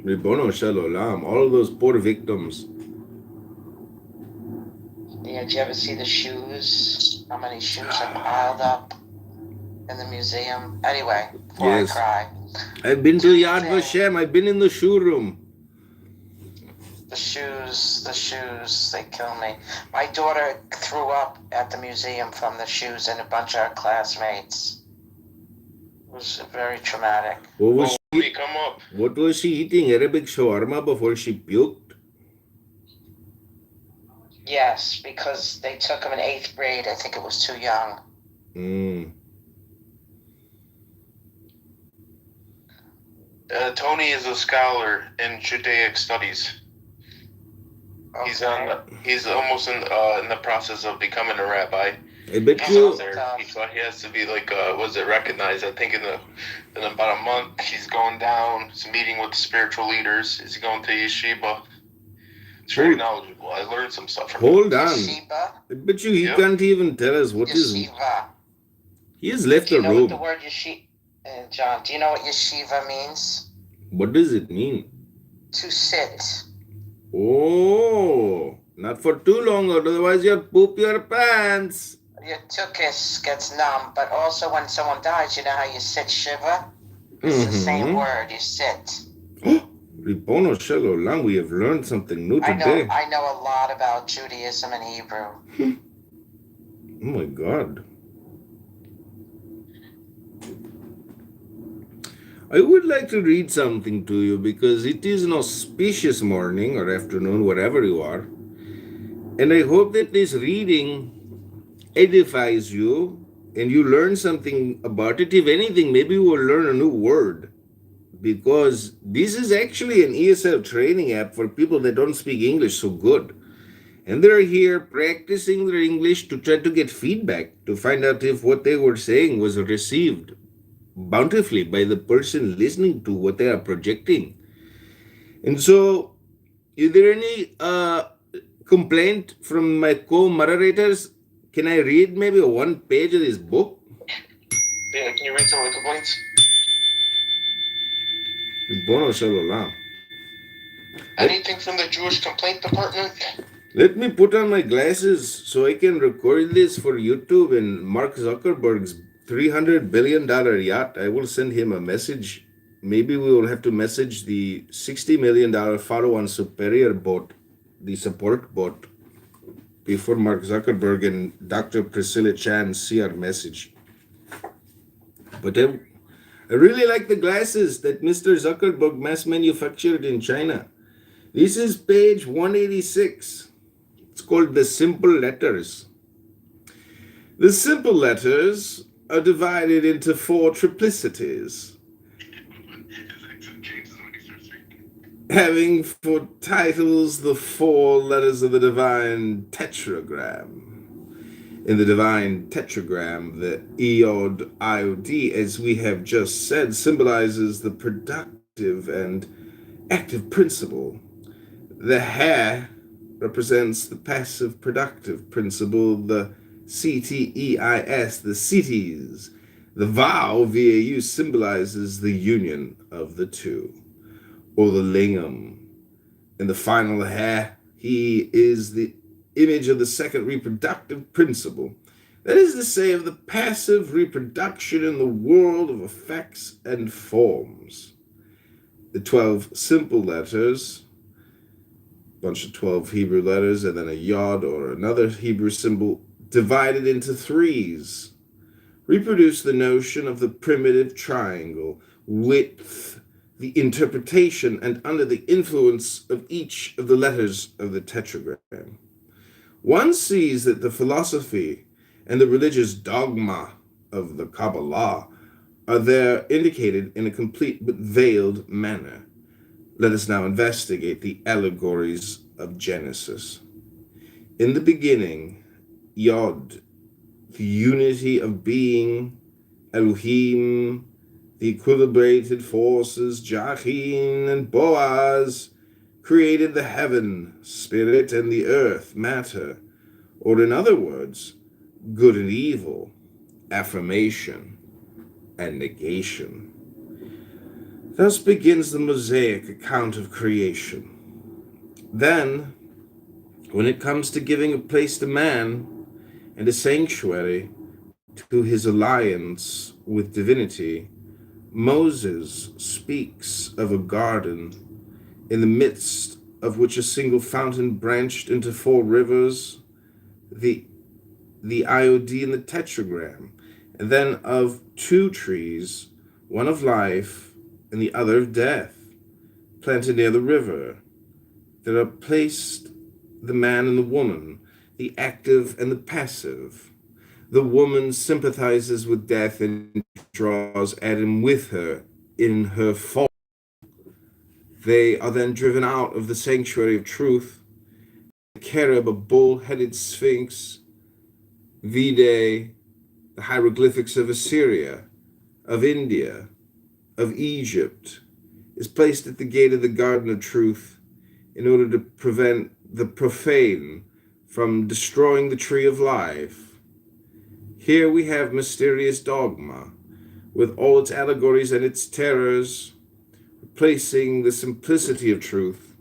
Ribono shel olam. All those poor victims. Yeah, did you ever see the shoes? How many shoes are piled up in the museum? Anyway, before I cry. I've been to Yad Vashem. I've been in the shoe room. The shoes, they kill me. My daughter threw up at the museum from the shoes and a bunch of her classmates. It was very traumatic. What was she eating? Arabic shawarma before she puked? Yes, because they took him in 8th grade. I think it was too young. Tony is a scholar in Judaic studies. Okay. He's almost in the process of becoming a rabbi. I bet you. He has to be recognized? I think in about a month he's going down. He's meeting with spiritual leaders. He's going to yeshiva. It's very knowledgeable. I learned some stuff from him. Hold on. I bet you he can't even tell us what is. He has left the room. Do you know what the word yeshiva, John? Do you know what yeshiva means? What does it mean? To sit. Oh, not for too long, otherwise you'll poop your pants. Your tuchus gets numb, but also when someone dies, you know how you sit shiva? It's the same word, you sit. Ribono shel olam, we have learned something new today. I know a lot about Judaism and Hebrew. Oh my God. I would like to read something to you because it is an auspicious morning or afternoon, wherever you are. And I hope that this reading edifies you and you learn something about it. If anything, maybe you will learn a new word, because this is actually an ESL training app for people that don't speak English so good. And they're here practicing their English to try to get feedback, to find out if what they were saying was received bountifully by the person listening to what they are projecting. And so, is there any complaint from my co-moderators? Can I read maybe one page of this book? Yeah, can you read some of the complaints? Ribono shel olam. Anything from the Jewish complaint department? Let me put on my glasses so I can record this for YouTube and Mark Zuckerberg's $300 billion yacht. I will send him a message. Maybe we will have to message the $60 million follow-on Superior boat, the support boat, before Mark Zuckerberg and Dr. Priscilla Chan see our message. But I really like the glasses that Mr. Zuckerberg mass manufactured in China. This is page 186. It's called the simple letters. The simple letters are divided into 4 triplicities, having for titles the 4 letters of the divine tetragram. In the divine tetragram, the Iod Iod, as we have just said, symbolizes the productive and active principle. The Ha represents the passive productive principle, the CTEIS, the cities. The VAU symbolizes the union of the two, or the lingam. In the final Ha, he is the image of the second reproductive principle. That is to say, of the passive reproduction in the world of effects and forms. The 12 simple letters, bunch of 12 Hebrew letters, and then a yod or another Hebrew symbol divided into 3s, reproduce the notion of the primitive triangle, width, the interpretation, and under the influence of each of the letters of the tetragram. One sees that the philosophy and the religious dogma of the Kabbalah are there indicated in a complete but veiled manner. Let us now investigate the allegories of Genesis. In the beginning, Yod, the unity of being, Elohim, the equilibrated forces, Jachin and Boaz, created the heaven, spirit, and the earth, matter, or in other words, good and evil, affirmation and negation. Thus begins the Mosaic account of creation. Then, when it comes to giving a place to man and a sanctuary to his alliance with divinity, Moses speaks of a garden in the midst of which a single fountain branched into 4 rivers, the Iod and the tetragram, and then of 2 trees, one of life and the other of death, planted near the river. There are placed the man and the woman, the active and the passive. The woman sympathizes with death and draws Adam with her in her fall. They are then driven out of the sanctuary of truth. The cherub, a bull-headed sphinx, vide the hieroglyphics of Assyria, of India, of Egypt, is placed at the gate of the garden of truth in order to prevent the profane from destroying the tree of life. Here we have mysterious dogma, with all its allegories and its terrors, replacing the simplicity of truth.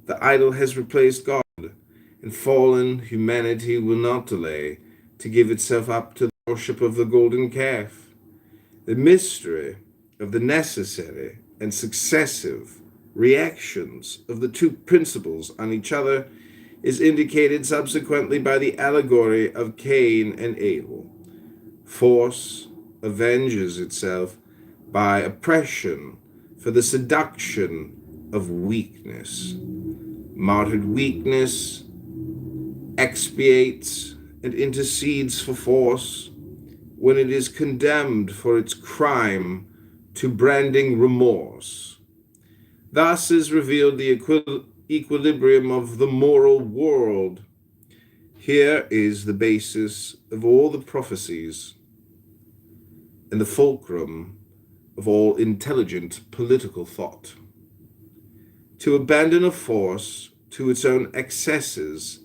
The idol has replaced God, and fallen humanity will not delay to give itself up to the worship of the golden calf. The mystery of the necessary and successive reactions of the 2 principles on each other is indicated subsequently by the allegory of Cain and Abel. Force avenges itself by oppression for the seduction of weakness. Martyred weakness expiates and intercedes for force when it is condemned for its crime to branding remorse. Thus is revealed the equilibrium of the moral world. Here is the basis of all the prophecies and the fulcrum of all intelligent political thought. To abandon a force to its own excesses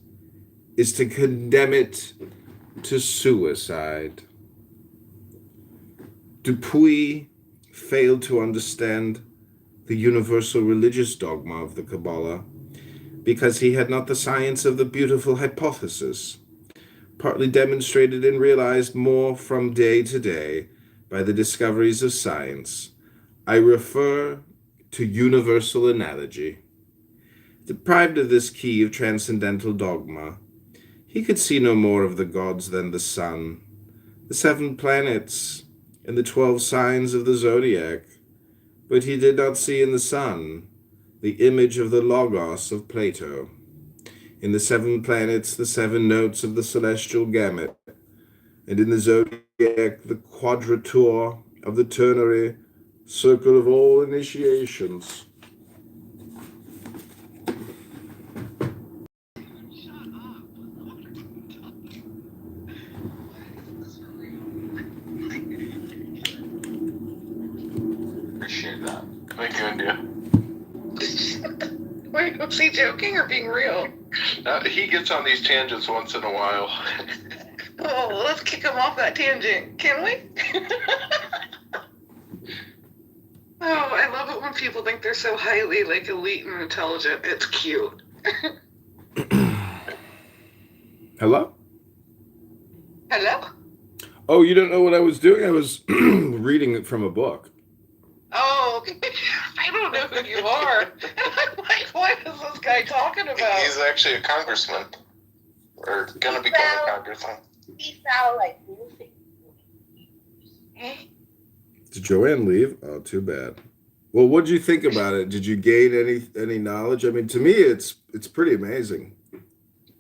is to condemn it to suicide. Dupuy failed to understand the universal religious dogma of the Kabbalah because he had not the science of the beautiful hypothesis, partly demonstrated and realized more from day to day by the discoveries of science. I refer to universal analogy. Deprived of this key of transcendental dogma, he could see no more of the gods than the sun, the 7 planets, and the 12 signs of the zodiac, but he did not see in the sun the image of the Logos of Plato, in the 7 planets the 7 notes of the celestial gamut, and in the zodiac the quadrature of the ternary circle of all initiations. Appreciate that. Thank you, India. Wait, was he joking or being real? He gets on these tangents once in a while. Oh, let's kick him off that tangent, can we? Oh, I love it when people think they're so highly like elite and intelligent. It's cute. Hello? Hello? Oh, you don't know what I was doing? I was reading it from a book. Oh, I don't know who you are. I'm like, what is this guy talking about? He's actually a congressman. Or gonna become a congressman. He sound like music. Did Joanne leave? Oh, too bad. Well, what did you think about it? Did you gain any knowledge? I mean, to me, it's pretty amazing.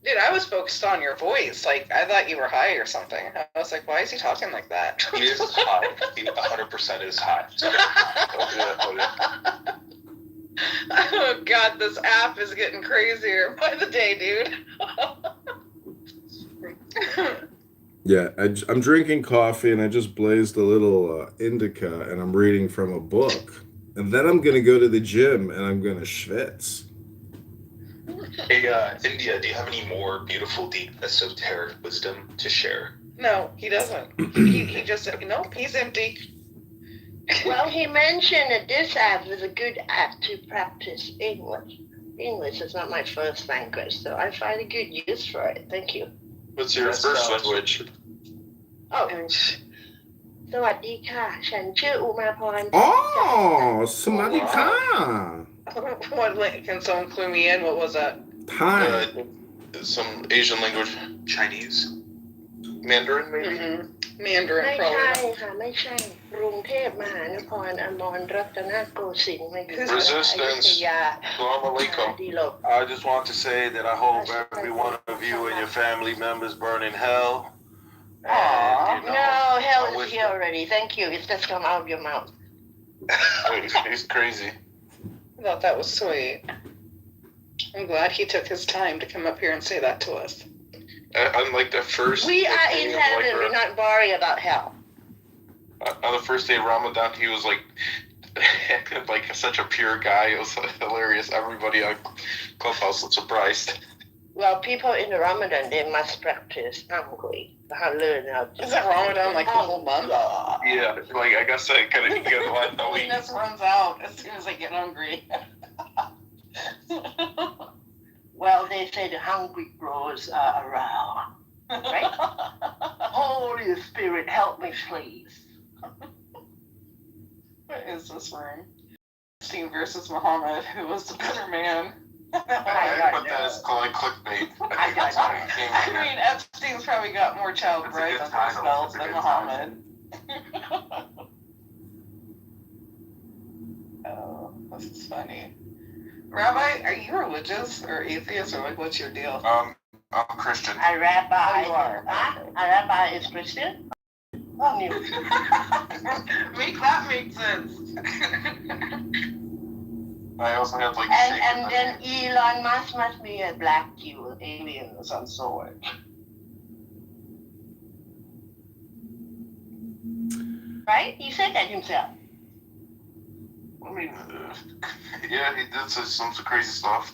Dude, I was focused on your voice. Like, I thought you were high or something. I was like, why is he talking like that? He is high. He 100% is high. Oh, God, this app is getting crazier by the day, dude. Yeah, I'm drinking coffee and I just blazed a little indica and I'm reading from a book. And then I'm going to go to the gym and I'm going to schwitz. Hey, India, do you have any more beautiful, deep, esoteric wisdom to share? No, he doesn't. He just said, nope, he's empty. Well, he mentioned that this app is a good app to practice English. English is not my first language, so I find a good use for it. Thank you. What's your first language? Oh, สวัสดีค่ะ ฉันชื่ออุมาพร Oh, Samadika. What, can someone clue me in? What was that? Thai. Some Asian language. Chinese. Mandarin, maybe? Mm-hmm. Mandarin, ไม่ probably. ใช่ค่ะไม่ใช่กรุงเทพมหานครอมรรัตนโกสินทร์ไม่ใช่อยุธ Resistance. ยา Salam alaikum. ดีโลก I just want to say that I hope every one of you and your family members burn in hell. Aww. No, hell is here already. Thank you. It's just come out of your mouth. He's crazy. I thought that was sweet. I'm glad he took his time to come up here and say that to us. Unlike the first. We are in heaven. We're not worried about hell. On the first day of Ramadan, he was like such a pure guy. It was hilarious. Everybody on Clubhouse was surprised. Well, people in the Ramadan, they must practice hungry. How learn how to. Is that Ramadan like the whole month? Yeah, like I guess I kind of get one the week. Holiness runs out as soon as I get hungry. Well, they say the hungry grows around, right? Holy Spirit, help me, please. What is this room? Epstein versus Muhammad. Who was the better man? I put that as like clickbait. I mean, Epstein's probably got more child brides on his belt than Muhammad. Oh, this is funny. Rabbi, are you religious or atheist or like what's your deal? I'm Christian. A rabbi. You are. A rabbi is Christian? Oh, no. Make that make sense. I also have like. And then Elon Musk must be a black Jew, alien of some sort. Right? He said that himself. I mean, yeah, he did say some crazy stuff.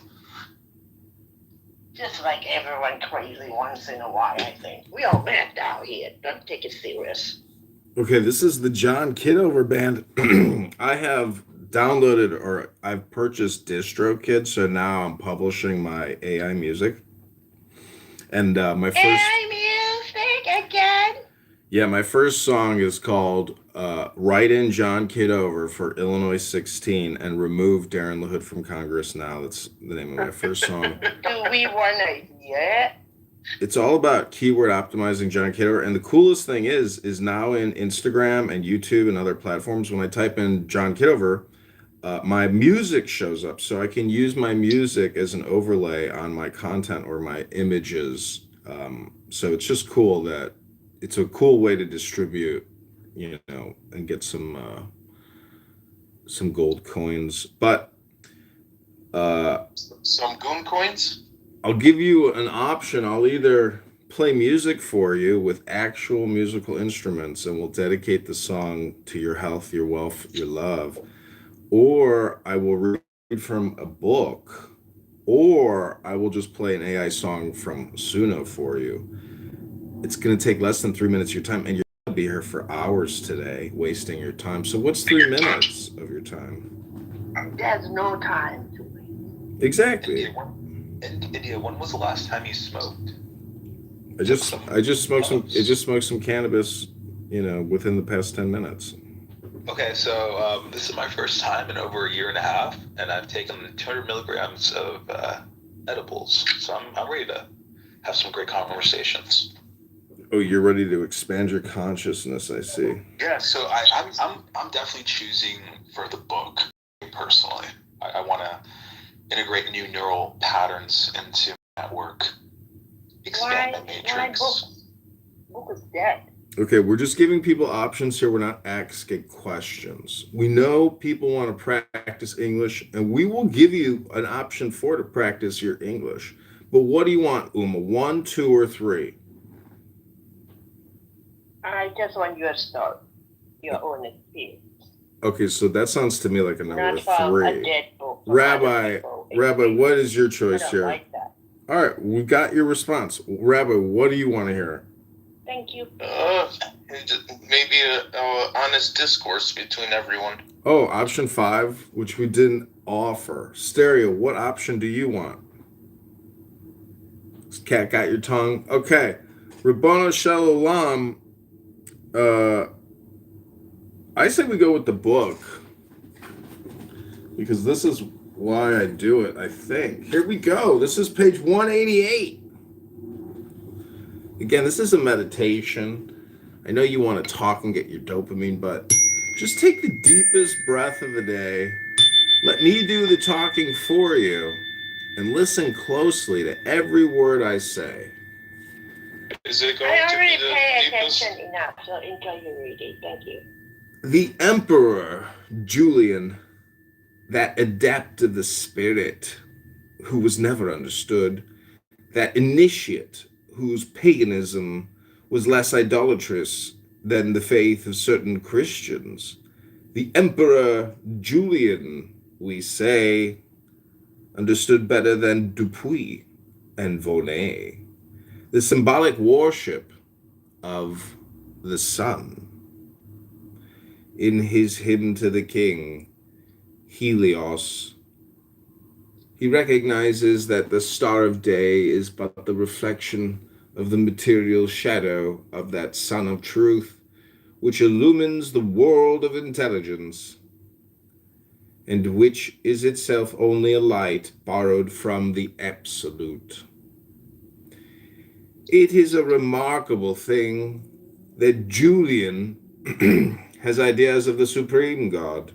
Just like everyone crazy once in a while, I think. We all mad out here. Don't take it serious. Okay, this is the John Kitover band. I have downloaded or I've purchased DistroKid, so now I'm publishing my AI music. And my first AI music again? Yeah, my first song is called Write in John Kitover for Illinois 16 and Remove Darren LaHood from Congress Now. That's the name of my first song. Do we want to hear it? It's all about keyword optimizing John Kitover. And the coolest thing is now in Instagram and YouTube and other platforms, when I type in John Kitover, my music shows up. So I can use my music as an overlay on my content or my images. So it's just cool that it's a cool way to distribute, and get some gold coins. But some goon coins. I'll give you an option. I'll either play music for you with actual musical instruments, and we'll dedicate the song to your health, your wealth, your love, or I will read from a book, or I will just play an AI song from Suno for you. It's going to take less than 3 minutes of your time, and you're going to be here for hours today, wasting your time. So what's 3 minutes of your time? There's no time to wait. Exactly. India, when was the last time you smoked? I just smoked some cannabis, within the past 10 minutes. Okay, so this is my first time in over a year and a half, and I've taken 200 milligrams of edibles. So I'm ready to have some great conversations. Oh, you're ready to expand your consciousness, I see. Yeah, so I'm definitely choosing for the book personally. I want to integrate new neural patterns into my network, expand my matrix. Book is dead. Okay, we're just giving people options here. We're not asking questions. We know people want to practice English, and we will give you an option to practice your English. But what do you want, Uma? 1, 2, or 3? I just want your story, your own experience. Okay, so that sounds to me like a number Not from 3. a dead book. Rabbi, what is your choice I don't here? like that. All right, we got your response. Rabbi, what do you want to hear? Thank you. Maybe a honest discourse between everyone. Oh, option 5, which we didn't offer. Stereo, what option do you want? This cat got your tongue. Okay, Rabbana Shalom. I say we go with the book, because this is why I do it, I think. Here we go. This is page 188. Again, this is a meditation. I know you want to talk and get your dopamine, but just take the deepest breath of the day. Let me do the talking for you, and listen closely to every word I say. Is it going I to already be the pay deepest? attention enough, so enjoy your reading. Thank you. The Emperor Julian, that adept of the spirit who was never understood, that initiate whose paganism was less idolatrous than the faith of certain Christians, the Emperor Julian, we say, understood better than Dupuy and Volney the symbolic worship of the sun. In his hymn to the king, Helios, he recognizes that the star of day is but the reflection of the material shadow of that sun of truth, which illumines the world of intelligence, and which is itself only a light borrowed from the absolute. It is a remarkable thing that Julian has ideas of the supreme God,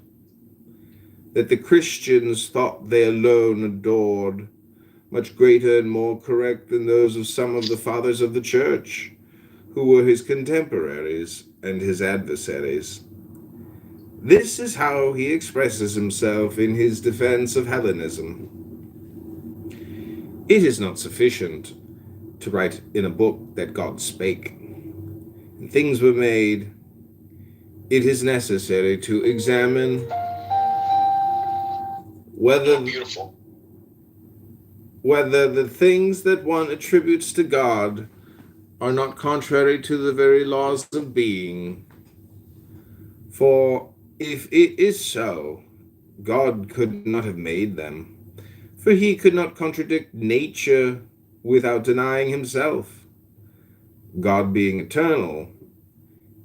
that the Christians thought they alone adored, much greater and more correct than those of some of the fathers of the church, who were his contemporaries and his adversaries. This is how he expresses himself in his defense of Hellenism. It is not sufficient to write in a book that God spake, and things were made. It is necessary to examine whether the things that one attributes to God are not contrary to the very laws of being. For if it is so, God could not have made them, for he could not contradict nature without denying himself. God being eternal,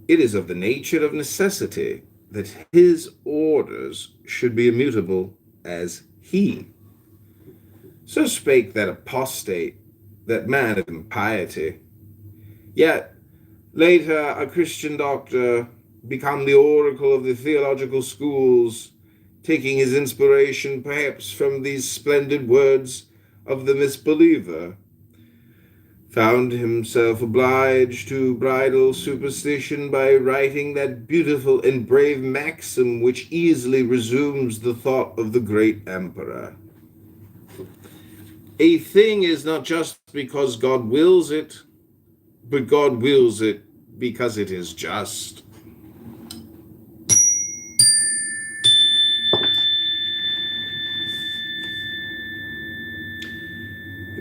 it is of the nature of necessity that his orders should be immutable as he. So spake that apostate that man of impiety. Yet, later, a Christian doctor become the oracle of the theological schools, taking his inspiration perhaps from these splendid words of the misbeliever, found himself obliged to bridle superstition by writing that beautiful and brave maxim which easily resumes the thought of the great emperor. A thing is not just because God wills it, but God wills it because it is just.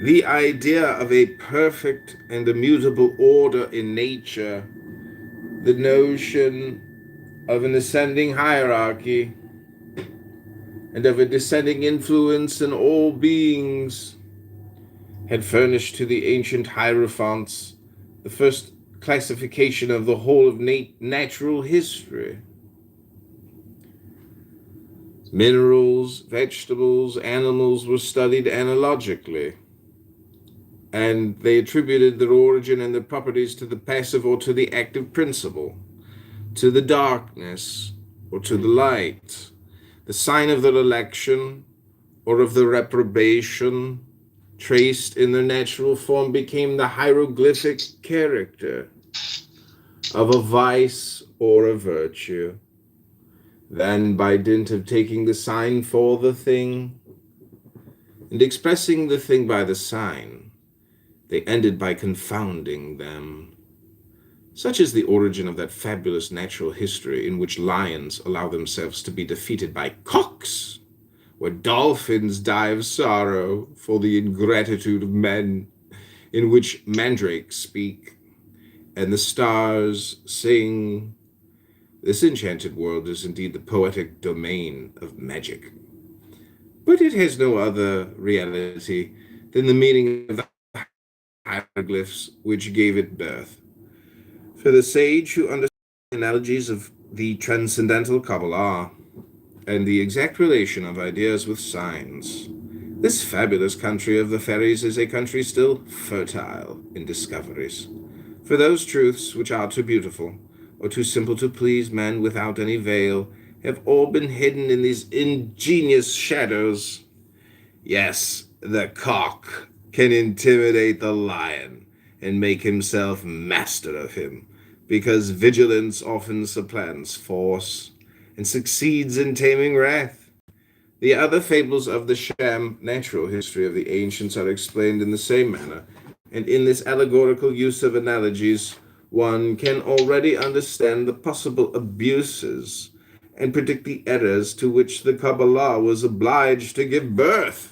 The idea of a perfect and immutable order in nature, the notion of an ascending hierarchy, and of a descending influence in all beings, had furnished to the ancient hierophants the first classification of the whole of natural history. Minerals, vegetables, animals were studied analogically, and they attributed their origin and their properties to the passive or to the active principle, to the darkness or to the light, the sign of their election or of their reprobation, traced in their natural form, became the hieroglyphic character of a vice or a virtue. Then, by dint of taking the sign for the thing and expressing the thing by the sign, they ended by confounding them. Such is the origin of that fabulous natural history in which lions allow themselves to be defeated by cocks, where dolphins die of sorrow for the ingratitude of men, in which mandrakes speak, and the stars sing. This enchanted world is indeed the poetic domain of magic, but it has no other reality than the meaning of the hieroglyphs which gave it birth. For the sage who understands the analogies of the transcendental Kabbalah and the exact relation of ideas with signs, this fabulous country of the fairies is a country still fertile in discoveries. For those truths which are too beautiful or too simple to please men without any veil have all been hidden in these ingenious shadows. Yes, the cock can intimidate the lion and make himself master of him, because vigilance often supplants force and succeeds in taming wrath. The other fables of the sham natural history of the ancients are explained in the same manner, and in this allegorical use of analogies, one can already understand the possible abuses and predict the errors to which the Kabbalah was obliged to give birth.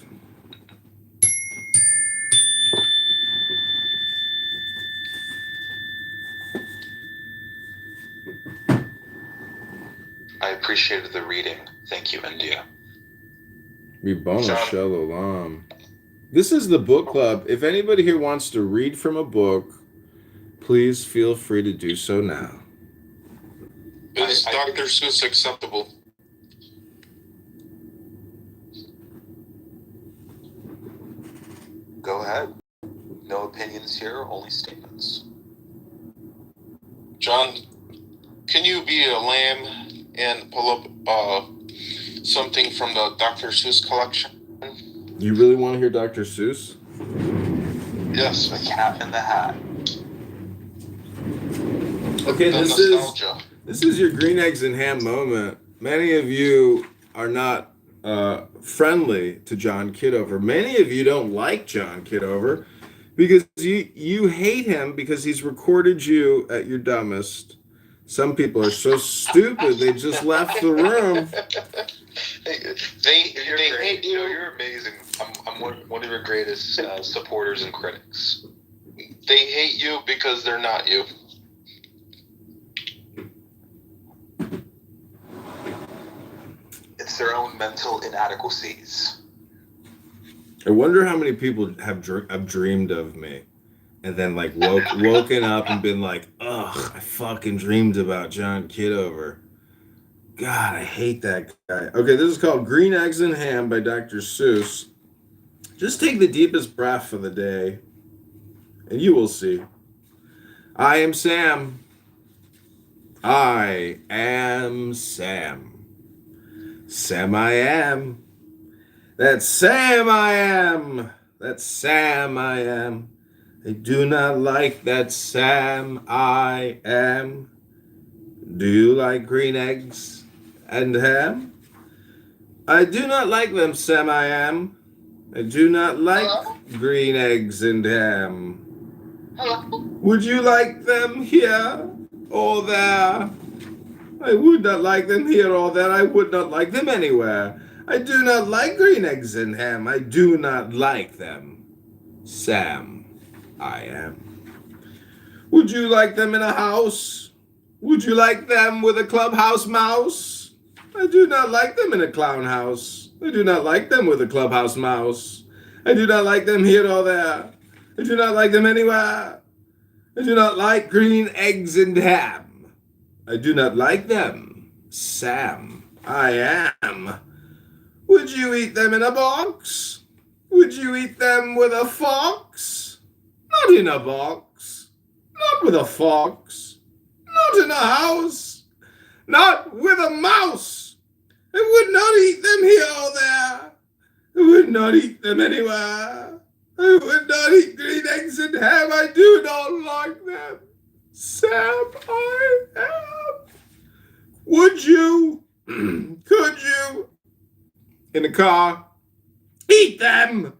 I appreciated the reading. Thank you, India. Ribbono Shalom. This is the book club. If anybody here wants to read from a book, please feel free to do so now. Is Dr. Seuss acceptable? Go ahead. No opinions here, only statements. John, can you be a lamb and pull up something from the Dr. Seuss collection? You really want to hear Dr. Seuss? Yes, the Cat in the Hat. Okay, this is your green eggs and ham moment. Many of you are not friendly to John Kitover. Many of you don't like John Kitover because you hate him because he's recorded you at your dumbest. Some people are so stupid they just left the room. They hate you. You're amazing. I'm one of your greatest supporters and critics. They hate you because they're not you. It's their own mental inadequacies. I wonder how many people have dreamed of me and then like woken up and been like, ugh, I fucking dreamed about John Kitover. God, I hate that guy. Okay, this is called Green Eggs and Ham by Dr. Seuss. Just take the deepest breath for the day. and you will see. I am Sam. I am Sam. Sam I am. That's Sam I am. That's Sam I am. I do not like that Sam I am. Do you like green eggs and ham? I do not like them, Sam I am. I do not like green eggs and ham. Would you like them here or there? I would not like them here or there. I would not like them anywhere. I do not like green eggs and ham. I do not like them. Sam, I am. Would you like them in a house? Would you like them with a clubhouse mouse? I do not like them in a clown house. I do not like them with a clubhouse mouse. I do not like them here or there. I do not like them anywhere. I do not like green eggs and ham. I do not like them. Sam, I am. Would you eat them in a box? Would you eat them with a fox? Not in a box. Not with a fox. Not in a house. Not with a mouse. I would not eat them here or there. I would not eat them anywhere. I would not eat green eggs and ham. I do not like them. Sam, I am. Would you? Could you? In the car? Eat them!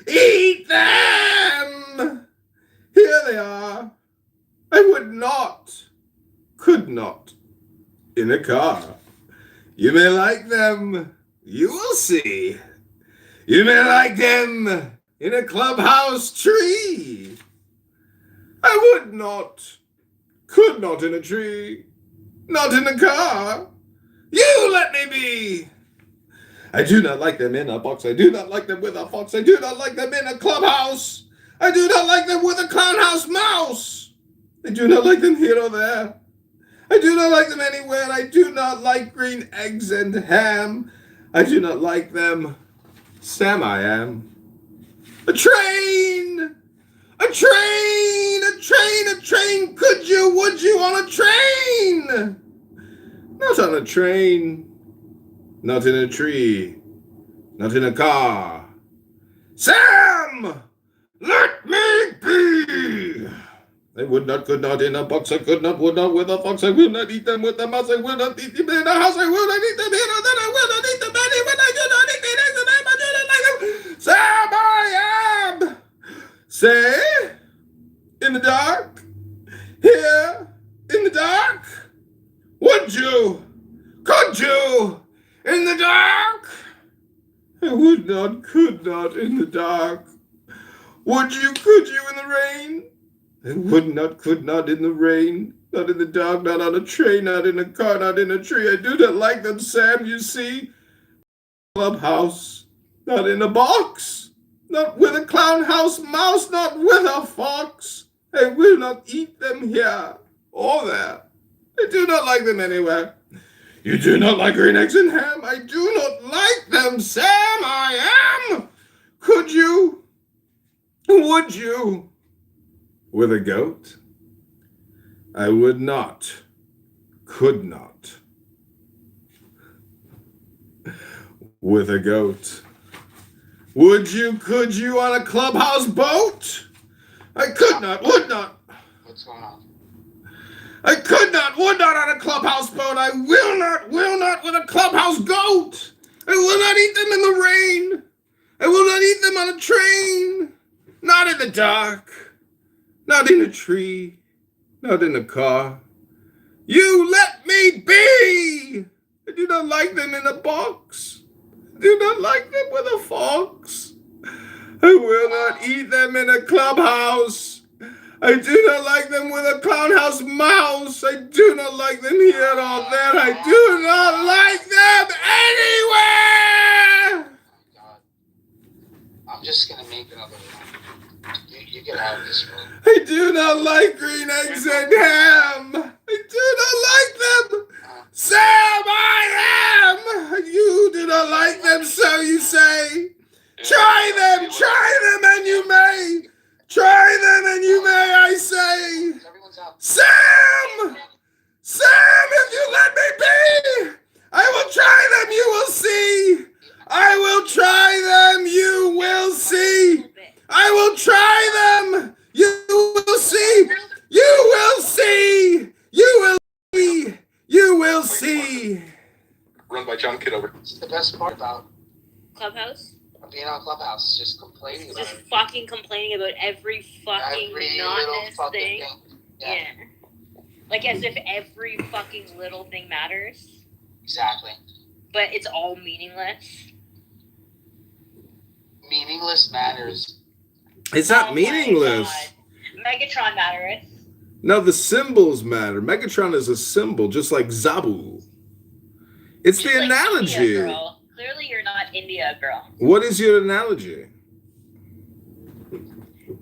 Eat them! Here they are. I would not. Could not. In a car. You may like them. You will see. You may like them in a clubhouse tree. I would not. Could not in a tree. Not in a car. You let me be. I do not like them in a box. I do not like them with a fox. I do not like them in a clubhouse. I do not like them with a clownhouse mouse. I do not like them here or there. I do not like them anywhere. I do not like green eggs and ham. I do not like them. Sam I am. A train! A train! A train! A train! Could you? Would you on a train? Not on a train. Not in a tree. Not in a car. Sam! Let me be! I would not, could not in a box. I could not, would not with a fox. I will not eat them with the mouse. I will not eat them in a house. I will not eat them here or there. I will not eat them anywhere. I do not eat the eggs and ham. I do not like them. Sam I am! Say, in the dark, here, in the dark, would you, could you, in the dark? I would not, could not, in the dark. Would you, could you, in the rain? I would not, could not, in the rain. Not in the dark, not on a train, not in a car, not in a tree. I do not like them, Sam, you see. Clubhouse, not in a box. Not with a clown house mouse, not with a fox. I will not eat them here or there. I do not like them anywhere. You do not like green eggs and ham. I do not like them, Sam, I am. Could you? Would you? With a goat? I would not. Could not. With a goat. Would you, could you on a clubhouse boat? I could not, would not. What's going on? I could not, would not on a clubhouse boat. I will not with a clubhouse goat. I will not eat them in the rain. I will not eat them on a train. Not in the dark. Not in a tree. Not in a car. You let me be. I do not like them in a box. I do not like them with a fox. I will not eat them in a clubhouse. I do not like them with a clownhouse mouse. I do not like them here or there. I do not like them anywhere. I'm just gonna make another one. You get out of this room. I do not like green eggs and ham. I do not like them. Sam, I am. You do not like them, so you say. Try them, and you may. Try them and you may, I say. Sam! Sam, if you let me be, I will try them, you will see. I will try them, you will see. I will try them, you will see. You will see. You will see. You will see. Run by John Kitover. It's the best part about Clubhouse? being on Clubhouse, just complaining about Just it. fucking complaining about every fucking Every little monotonous fucking thing. thing. Yeah. Like as if every fucking little thing matters. Exactly. But it's all meaningless. Meaningless matters. It's not meaningless. Megatron matters. No, the symbols matter. Megatron is a symbol, just like Zabu. It's the analogy. India girl. Clearly you're not India girl. What is your analogy?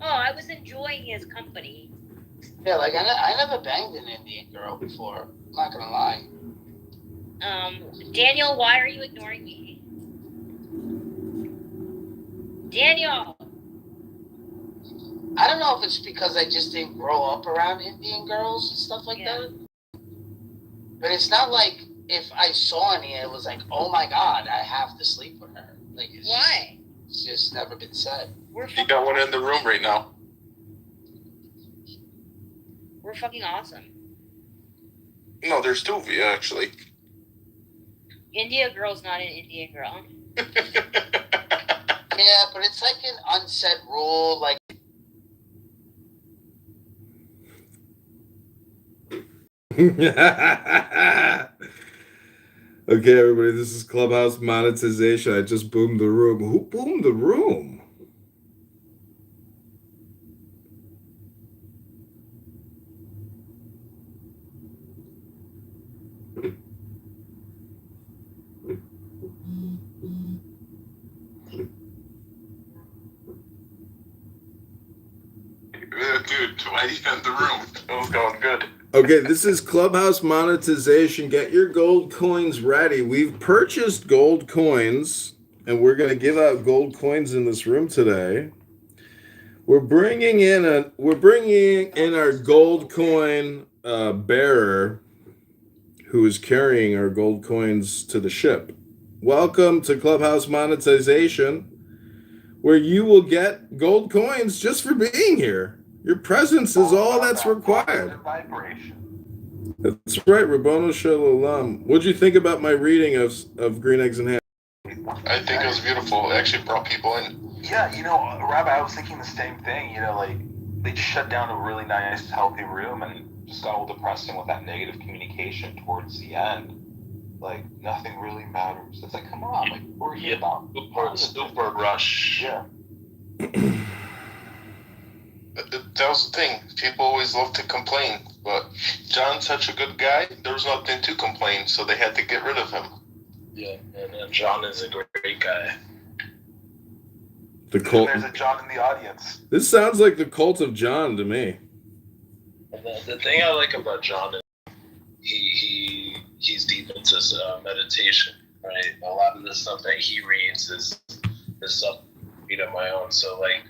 Oh, I was enjoying his company. Yeah, like I never banged an Indian girl before. I'm not gonna lie. Daniel, why are you ignoring me? Daniel! I don't know if it's because I just didn't grow up around Indian girls and stuff like that. But it's not like if I saw any, it was like, oh my god, I have to sleep with her. Like, Why? It's just never been said. You got one in the room right now. We're fucking awesome. No, there's two of you actually. India girl's not an Indian girl. Yeah, but it's like an unsaid rule, like. Okay, everybody, this is Clubhouse monetization. I just boomed the room. Who boomed the room? Dude, why you got the room? It was going good. Okay, this is Clubhouse monetization. Get your gold coins ready. We've purchased gold coins, and we're going to give out gold coins in this room today. We're bringing in our gold coin bearer, who is carrying our gold coins to the ship. Welcome to Clubhouse monetization, where you will get gold coins just for being here. Your presence is all that's required. That's right, Rabbano Shalom. What'd you think about my reading of Green Eggs and Ham? I think it was beautiful. It actually brought people in. Yeah, Rabbi, I was thinking the same thing. Like they just shut down a really nice, healthy room and just got all depressing with that negative communication towards the end. Like nothing really matters. It's like, come on, like we're here about super rush. Yeah. That was the thing. People always love to complain, but John's such a good guy. There was nothing to complain, so they had to get rid of him. Yeah, and John is a great guy. The cult. There's a John in the audience. This sounds like the cult of John to me. The thing I like about John is he's deep into meditation, right? A lot of the stuff that he reads is stuff I read on my own. So like,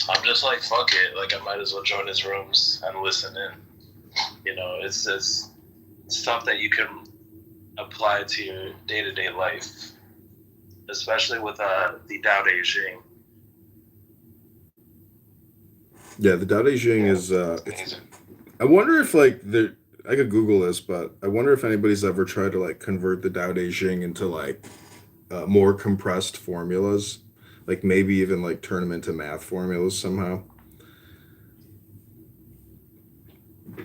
I'm just like, fuck it. Like I might as well join his rooms and listen in. It's stuff that you can apply to your day-to-day life, especially with the Tao Te Ching. Yeah, the Tao Te Ching is. I wonder if I could Google this, but I wonder if anybody's ever tried to convert the Tao Te Ching into more compressed formulas, maybe even turn them into math formulas somehow.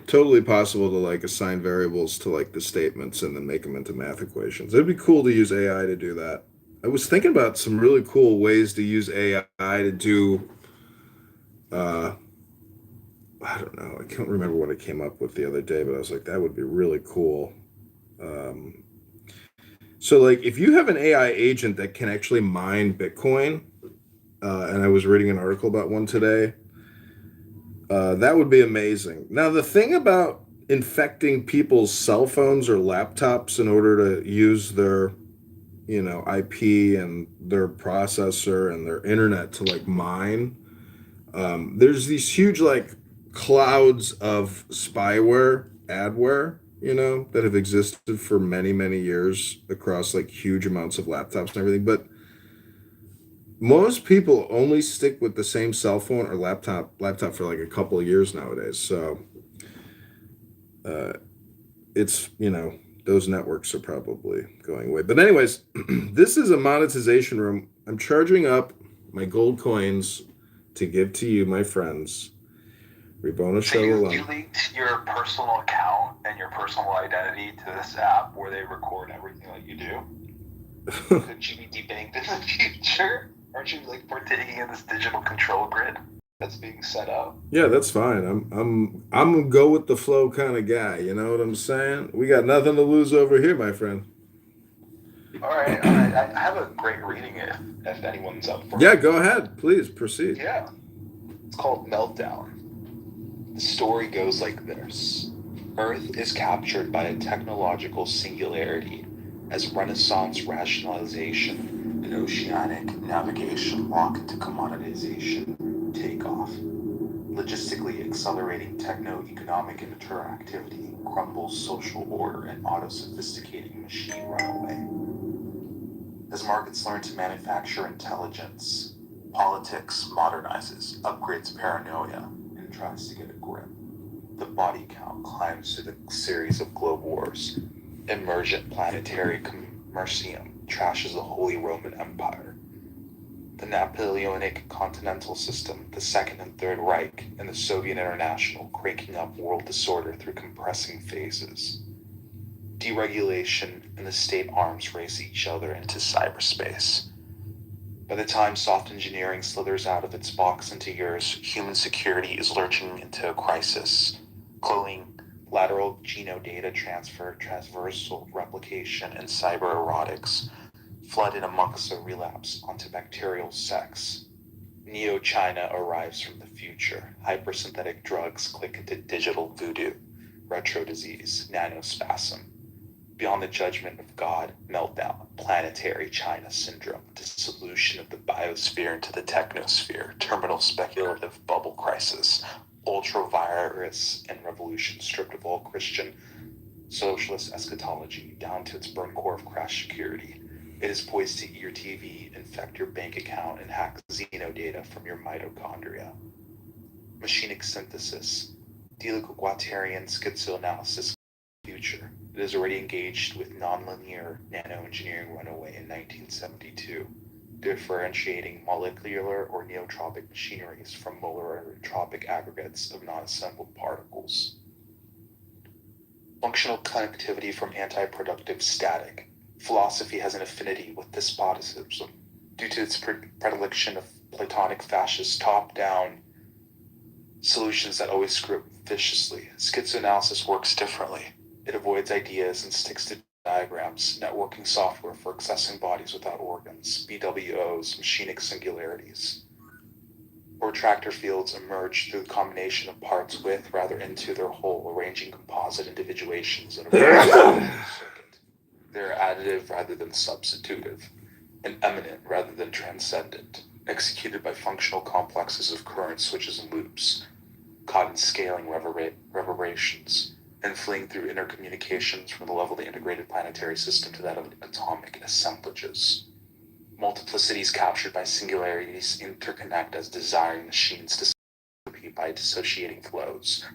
Totally possible to assign variables to the statements and then make them into math equations. It'd be cool to use AI to do that. I was thinking about some really cool ways to use AI to do. I don't know. I can't remember what I came up with the other day, but I was like, that would be really cool. So if you have an AI agent that can actually mine Bitcoin, and I was reading an article about one today, that would be amazing. Now, the thing about infecting people's cell phones or laptops in order to use their, IP and their processor and their internet to mine, there's these huge like clouds of spyware, adware, that have existed for many, many years across like huge amounts of laptops and everything. But most people only stick with the same cell phone or laptop for like a couple of years nowadays. So uh, it's those networks are probably going away. But anyways, this is a monetization room. I'm charging up my gold coins to give to you, my friends. Rebona So you Shalom. linked your personal account and your personal identity to this app where they record everything that you do. Could you be debanked in the future? Aren't you like partaking in this digital control grid that's being set up? Yeah, that's fine. I'm a go with the flow kind of guy. You know what I'm saying? We got nothing to lose over here, my friend. All right. I have a great reading if anyone's up for it. Yeah, go ahead. Please proceed. Yeah. It's called Meltdown. The story goes like this. Earth is captured by a technological singularity as Renaissance rationalization and oceanic navigation lock into commoditization take off. Logistically accelerating techno-economic interactivity crumbles social order and auto-sophisticating machine runaway. As markets learn to manufacture intelligence, politics modernizes, upgrades paranoia, and tries to get a grip. The body count climbs through the series of globe wars. Emergent planetary commercium trashes the Holy Roman Empire. The Napoleonic continental system, the Second and Third Reich, and the Soviet International cranking up world disorder through compressing phases. Deregulation and the state arms race each other into cyberspace. By the time soft engineering slithers out of its box into yours, human security is lurching into a crisis. Cloning, lateral genodata transfer, transversal replication, and cyber erotics flood in amongst a relapse onto bacterial sex. Neo-China arrives from the future. Hypersynthetic drugs click into digital voodoo. Retro disease, nanospasm. Beyond the judgment of God, meltdown, planetary China syndrome, dissolution of the biosphere into the technosphere, terminal speculative bubble crisis, ultra-virus and revolution stripped of all Christian socialist eschatology down to its burn core of crash security. It is poised to eat your TV, infect your bank account, and hack xenodata from your mitochondria. Machinic synthesis, deliquatarian schizoanalysis future. It is already engaged with nonlinear nanoengineering runaway in 1972, differentiating molecular or neotropic machineries from molerotropic aggregates of non-assembled particles. Functional connectivity from anti-productive static. Philosophy has an affinity with despotism due to its predilection of Platonic fascist top-down solutions that always screw viciously. Schizoanalysis works differently. It avoids ideas and sticks to diagrams, networking software for accessing bodies without organs, BWOs, machinic singularities. Protractor fields emerge through the combination of parts with, rather into their whole, arranging composite individuations in a circuit. They're additive rather than substitutive, and eminent rather than transcendent, executed by functional complexes of current switches and loops, caught in scaling reverberations, and fleeing through intercommunications from the level of the integrated planetary system to that of atomic assemblages. Multiplicities captured by singularities interconnect as desiring machines to compete by dissociating flows,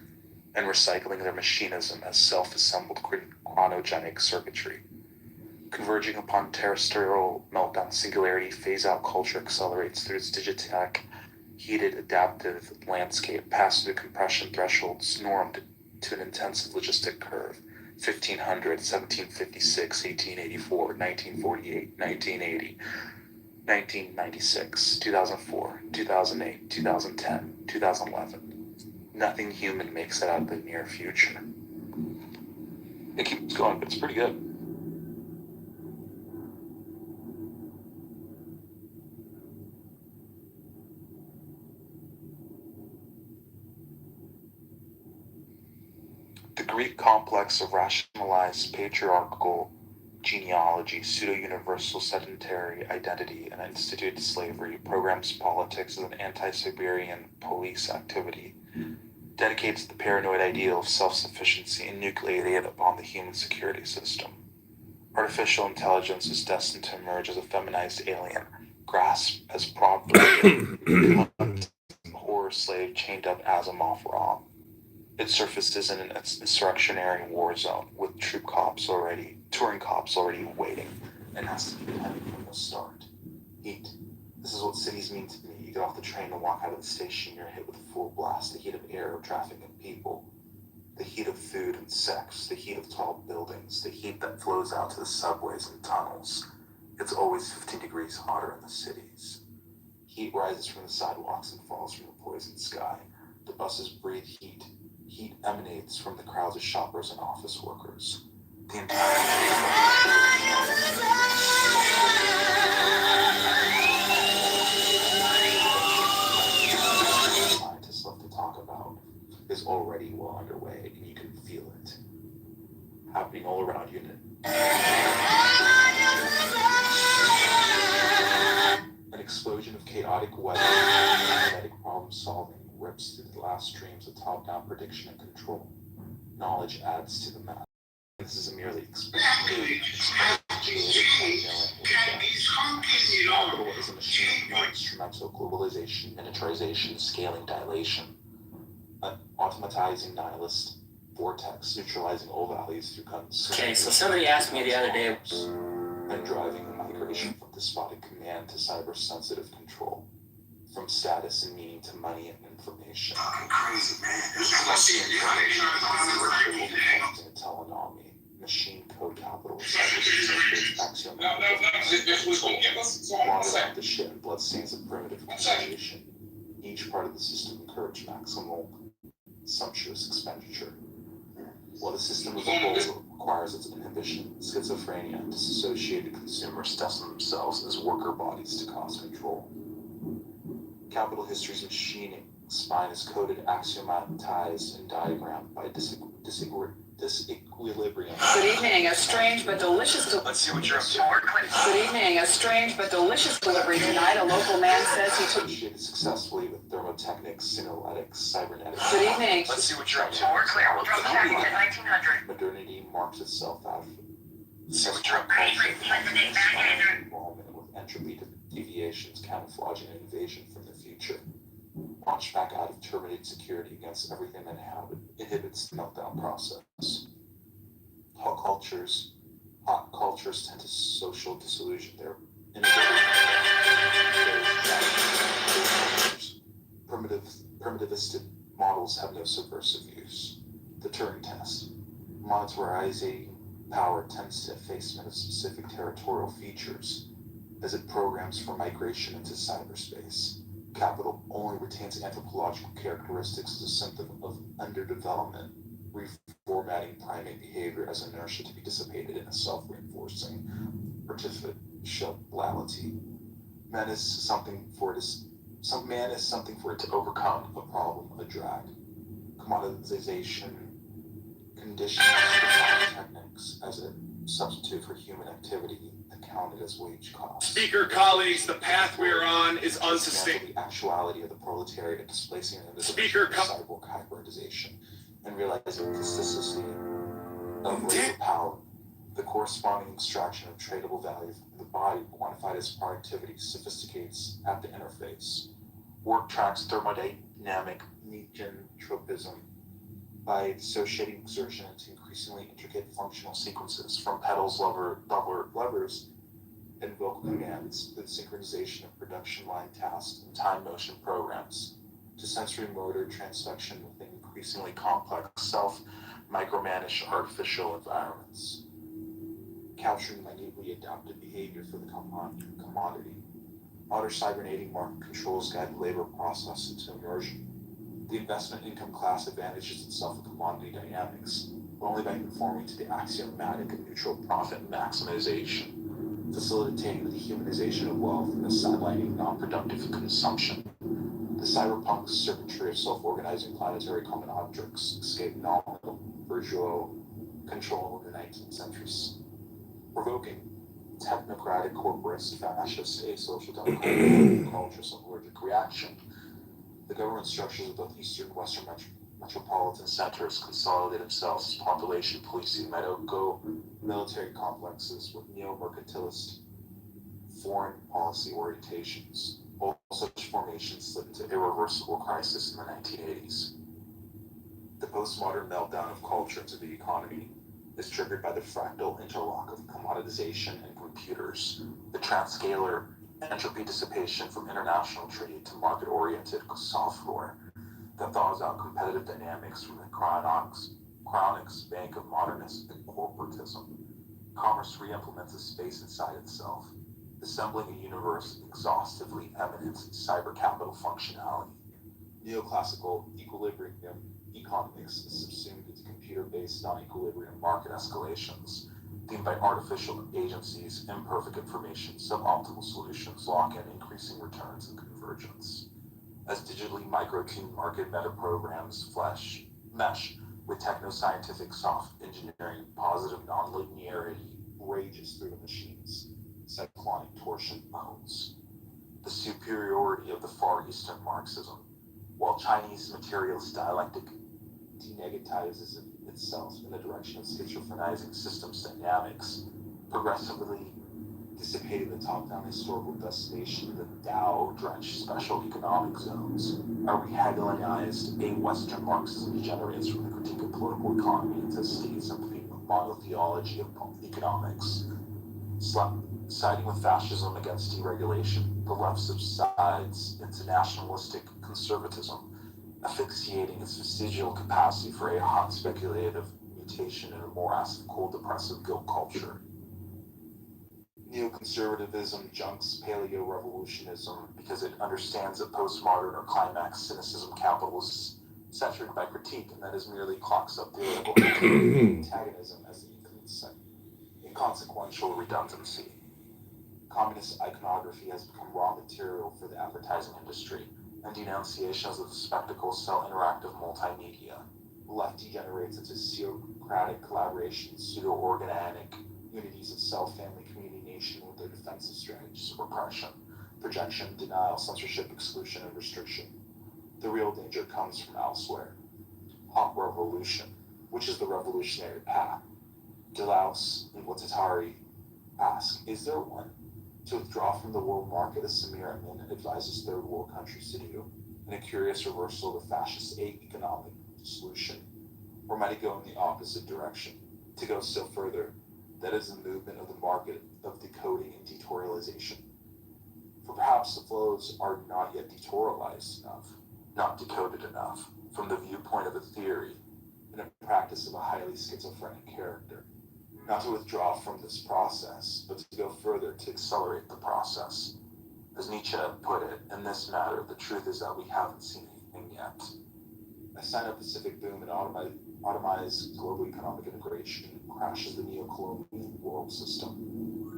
and recycling their machinism as self-assembled chronogenic circuitry. Converging upon terrestrial meltdown singularity, phase-out culture accelerates through its digitech, heated adaptive landscape, past through compression thresholds normed to an intensive logistic curve. 1500, 1756, 1884, 1948, 1980, 1996, 2004, 2008, 2010, 2011. Nothing human makes it out of the near future. It keeps going, but it's pretty good. The Greek complex of rationalized patriarchal genealogy, pseudo-universal sedentary identity, and instituted slavery, programs politics as an anti-Siberian police activity, dedicates the paranoid ideal of self-sufficiency and nucleated upon the human security system. Artificial intelligence is destined to emerge as a feminized alien, grasped as property, horror slave chained up Asimov raw. It surfaces in an insurrectionary war zone with touring cops already waiting, and has to be heavy from the start. Heat. This is what cities mean to me. You get off the train and walk out of the station, you're hit with a full blast, the heat of air, of traffic, and people. The heat of food and sex, the heat of tall buildings, the heat that flows out to the subways and tunnels. It's always 50 degrees hotter in the cities. Heat rises from the sidewalks and falls from the poisoned sky. The buses breathe heat. Heat emanates from the crowds of shoppers and office workers. The entire scientists love to talk about is already well underway, and you can feel it happening all around you. An explosion of chaotic weather and kinetic problem solving rips through the last streams of top-down prediction and control. Knowledge adds to the math. This is a merely Capital is a machine of instrumental globalization, miniaturization, scaling, dilation. An automatizing nihilist vortex, neutralizing all values through guns. Okay, so somebody asked me the other day. And driving the migration from despotic command to cyber-sensitive control. From status and meaning to money and information. Crazy, man. Telenomy, machine code capital, cyberspace, axiom. Water out the shit and bloodstains of primitive communication. Each part of the system encouraged maximal, sumptuous expenditure. While the system as a whole requires its inhibition, schizophrenia, and disassociated consumers test themselves as worker bodies to cause control. Capital history's machining spine is coded, axiomatized, and diagrammed by disequilibrium. Good evening, a strange but delicious Let's see what you're up to. Good evening, a strange but delicious delivery tonight. A local man says he took Associated successfully with thermotechnics, synoletics, cybernetics. Good evening. Let's see what you're up to. We're clear. We'll drop the package at 1900. Modernity marks itself out. Let's see what you're up to. Involvement with entropy deviations, camouflaging an invasion from the future. Launch back out of terminated security against everything that inhibits the meltdown process. Hot cultures tend to social disillusion. They're primitivistic models have no subversive use. The Turing test. Monetarizing power tends to effacement of specific territorial features as it programs for migration into cyberspace. Capital only retains anthropological characteristics as a symptom of underdevelopment, reformatting primate behavior as inertia to be dissipated in a self-reinforcing artificiality. Man is something for it to overcome, a problem, a drag. Commoditization, conditions, techniques as a substitute for human activity accounted as wage costs. Speaker colleagues, the path we are on is unsustainable. The actuality of the proletariat displacing the cyborg hybridization and realizing the consistency of labor power, the corresponding extraction of tradable value from the body quantified as productivity sophisticates at the interface. Work tracks thermodynamic tropism by dissociating exertion into increasingly intricate functional sequences from pedals, levers, and vocal commands, to the synchronization of production line tasks and time motion programs, to sensory motor transduction within increasingly complex self-micromanaged artificial environments, capturing minutely adapted behavior for the commodity. Auto-cybernating market controls guide the labor process into immersion. The investment income class advantages itself with commodity dynamics, only by conforming to the axiomatic and neutral profit maximization, facilitating the dehumanization of wealth and the sidelining non-productive consumption. The cyberpunk circuitry of self-organizing planetary common objects escaped nominal bourgeois control in the 19th century. provoking technocratic, corporatist, fascist, asocial, democratic cultures of allergic reaction. The government structures of both eastern and western metropolitan centers consolidate themselves as population policing medical military complexes with neo-mercantilist foreign policy orientations. All such formations slid into irreversible crisis in the 1980s. The postmodern meltdown of culture into the economy is triggered by the fractal interlock of commoditization and computers, the transcalar entropy dissipation from international trade to market-oriented software that thaws out competitive dynamics from the chronics bank of modernism and corporatism. Commerce re-implements a space inside itself, assembling a universe exhaustively eminent cyber capital functionality. Neoclassical equilibrium economics is subsumed into computer-based non-equilibrium market escalations, themed by artificial agencies, imperfect information, suboptimal solutions, lock-in increasing returns, and convergence. As digitally micro-tuned market meta-programs mesh with techno-scientific soft engineering, positive non-linearity rages through the machines, cyclonic torsion moans. The superiority of the Far Eastern Marxism, while Chinese materialist dialectic denegatizes itself in the direction of schizophrenizing systems dynamics, progressively dissipating the top-down historical destination of the Tao-drenched special economic zones. Our Hegelized a-Western Marxism degenerates from the critique of political economy into a state-sympathy monotheology of economics. Siding with fascism against deregulation, the left subsides into nationalistic conservatism, asphyxiating its vestigial capacity for a hot speculative mutation in a morass of cold depressive guilt culture. Neoconservatism junks paleo-revolutionism because it understands that postmodern or climax cynicism capital is saturated by critique, and that is merely clocks up theoretical antagonism as the inconsequential redundancy. Communist iconography has become raw material for the advertising industry, and denunciations of the spectacle sell interactive multimedia. The left degenerates into theocratic collaboration, pseudo-organic unities of self, family, community, nation with their defensive strategies of repression, projection, denial, censorship, exclusion, and restriction. The real danger comes from elsewhere. Hot revolution, which is the revolutionary path. Delouse and Guattari ask, is there one? To withdraw from the world market as Samir Amin advises third world countries to do, in a curious reversal of the fascist economic solution, or might it go in the opposite direction? To go still further, that is the movement of the market of decoding and detorialization. For perhaps the flows are not yet detorialized enough, not decoded enough, from the viewpoint of a theory, and a practice of a highly schizophrenic character. Not to withdraw from this process, but to go further to accelerate the process. As Nietzsche put it, in this matter, the truth is that we haven't seen anything yet. A Sino-Pacific boom and automized global economic integration crashes the neo-colonial world system.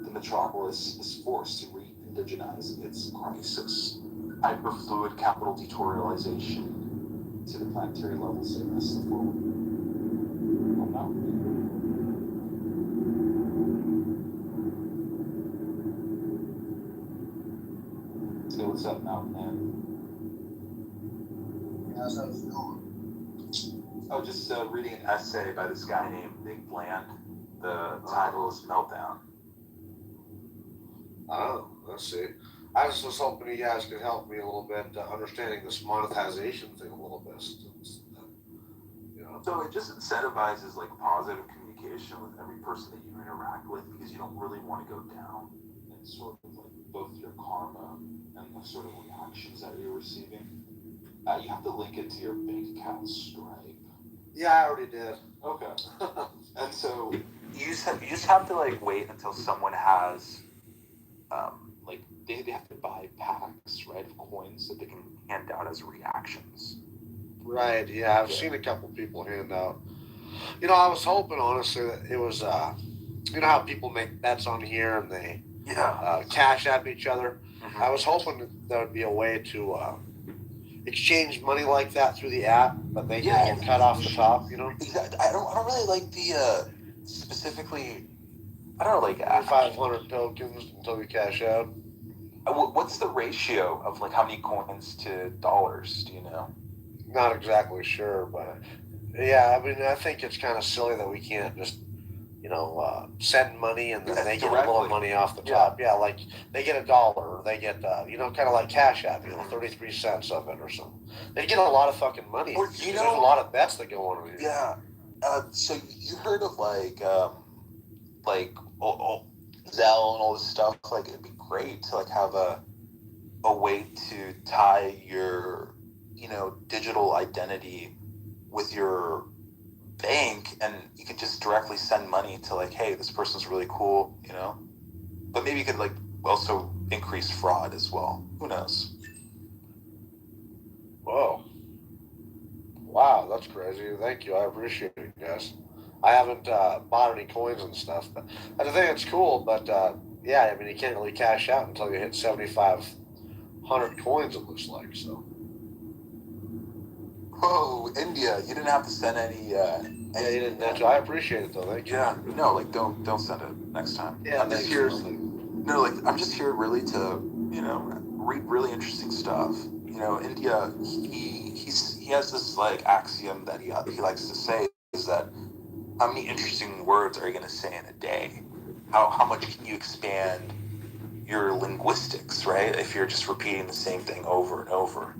The metropolis is forced to re-indigenize its crisis. Hyperfluid capital detorialization to the planetary level sickness of the world. So what's up, Mountain Man? How's that going? Oh, just reading an essay by this guy named Nick Bland. The title is Meltdown. Oh, let's see. I just was hoping you guys could help me a little bit understanding this monetization thing a little bit. You know. So it just incentivizes like positive communication with every person that you interact with, because you don't really want to go down in sort of like both your karma and the sort of reactions that you're receiving. You have to link it to your bank account Stripe. Yeah, I already did. Okay. And so you just have to like wait until someone has like they have to buy packs, right, of coins that they can hand out as reactions. Right, yeah, I've seen a couple people hand out. You know, I was hoping honestly that it was you know how people make bets on here and they cash app each other. Mm-hmm. I was hoping that there would be a way to exchange money like that through the app, but they get cut off the top, you know? Exactly. I don't really like the specifically I don't know, like 2,500 tokens until you cash out. What's the ratio of like how many coins to dollars? Do you know? Not exactly sure, but yeah, I mean, I think it's kind of silly that we can't just, send money and then they get a little money off the top. Yeah, like they get $1 or they get, kind of like Cash App, 33 cents of it or something. They get a lot of fucking money. Or, There's a lot of bets that go on. Yeah. So you heard of Zelle and all this stuff? Like it'd be great to like have a way to tie your, digital identity with your bank, and you could just directly send money to like, hey, this person's really cool, but maybe you could like also increase fraud as well. Who knows? Whoa. Wow, that's crazy. Thank you. I appreciate it, guys. I haven't bought any coins and stuff, but I think it's cool. But yeah, I mean, you can't really cash out until you hit 7,500 coins, it looks like. So. Whoa, India! You didn't have to send any. Yeah, you didn't have to. I appreciate it though. Thank you. Yeah, no, like don't send it next time. Yeah, I'm just here. No, like I'm just here really to read really interesting stuff. India. He has this like axiom that he likes to say is that how many interesting words are you going to say in a day? How much can you expand your linguistics, right? If you're just repeating the same thing over and over.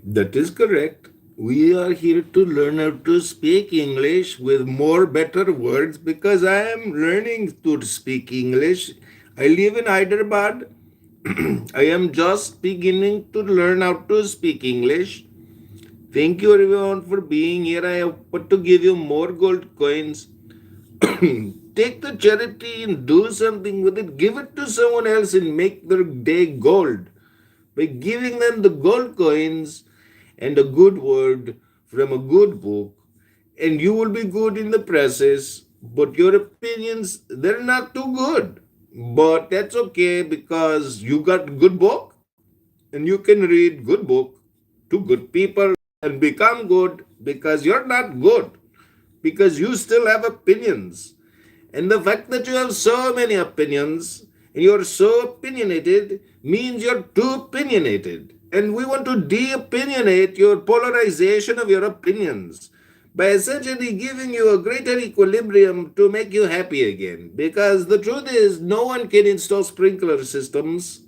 That is correct. We are here to learn how to speak English with more better words because I am learning to speak English. I live in Hyderabad. I am just beginning to learn how to speak English. Thank you everyone for being here. I have put to give you more gold coins. Take the charity and do something with it. Give it to someone else and make their day gold by giving them the gold coins and a good word from a good book, and you will be good in the process. But your opinions, they're not too good. But that's okay because you got good book and you can read good book to good people and become good because you're not good because you still have opinions. And the fact that you have so many opinions and you're so opinionated means you're too opinionated. And we want to de-opinionate your polarization of your opinions by essentially giving you a greater equilibrium to make you happy again. Because the truth is, no one can install sprinkler systems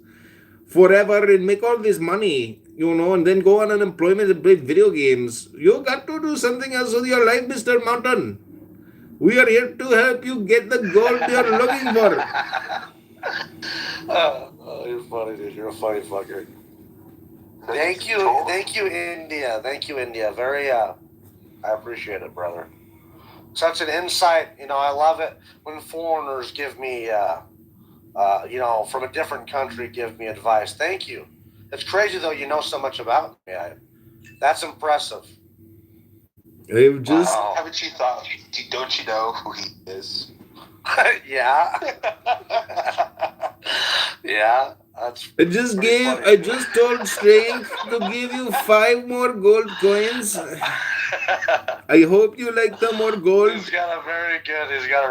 forever and make all this money, and then go on unemployment and play video games. You got to do something else with your life, Mr. Mountain. We are here to help you get the gold you're looking for. Oh, you're funny, dude. You're a funny fucker. Thank you, India. Thank you, India. Very, I appreciate it, brother. Such an insight. I love it when foreigners give me, from a different country, give me advice. Thank you. It's crazy though. You know so much about me. That's impressive. Wow. Haven't you thought? Don't you know who he is? Yeah. Yeah. I just told Strength to give you 5 more gold coins. I hope you like the more gold. He's got a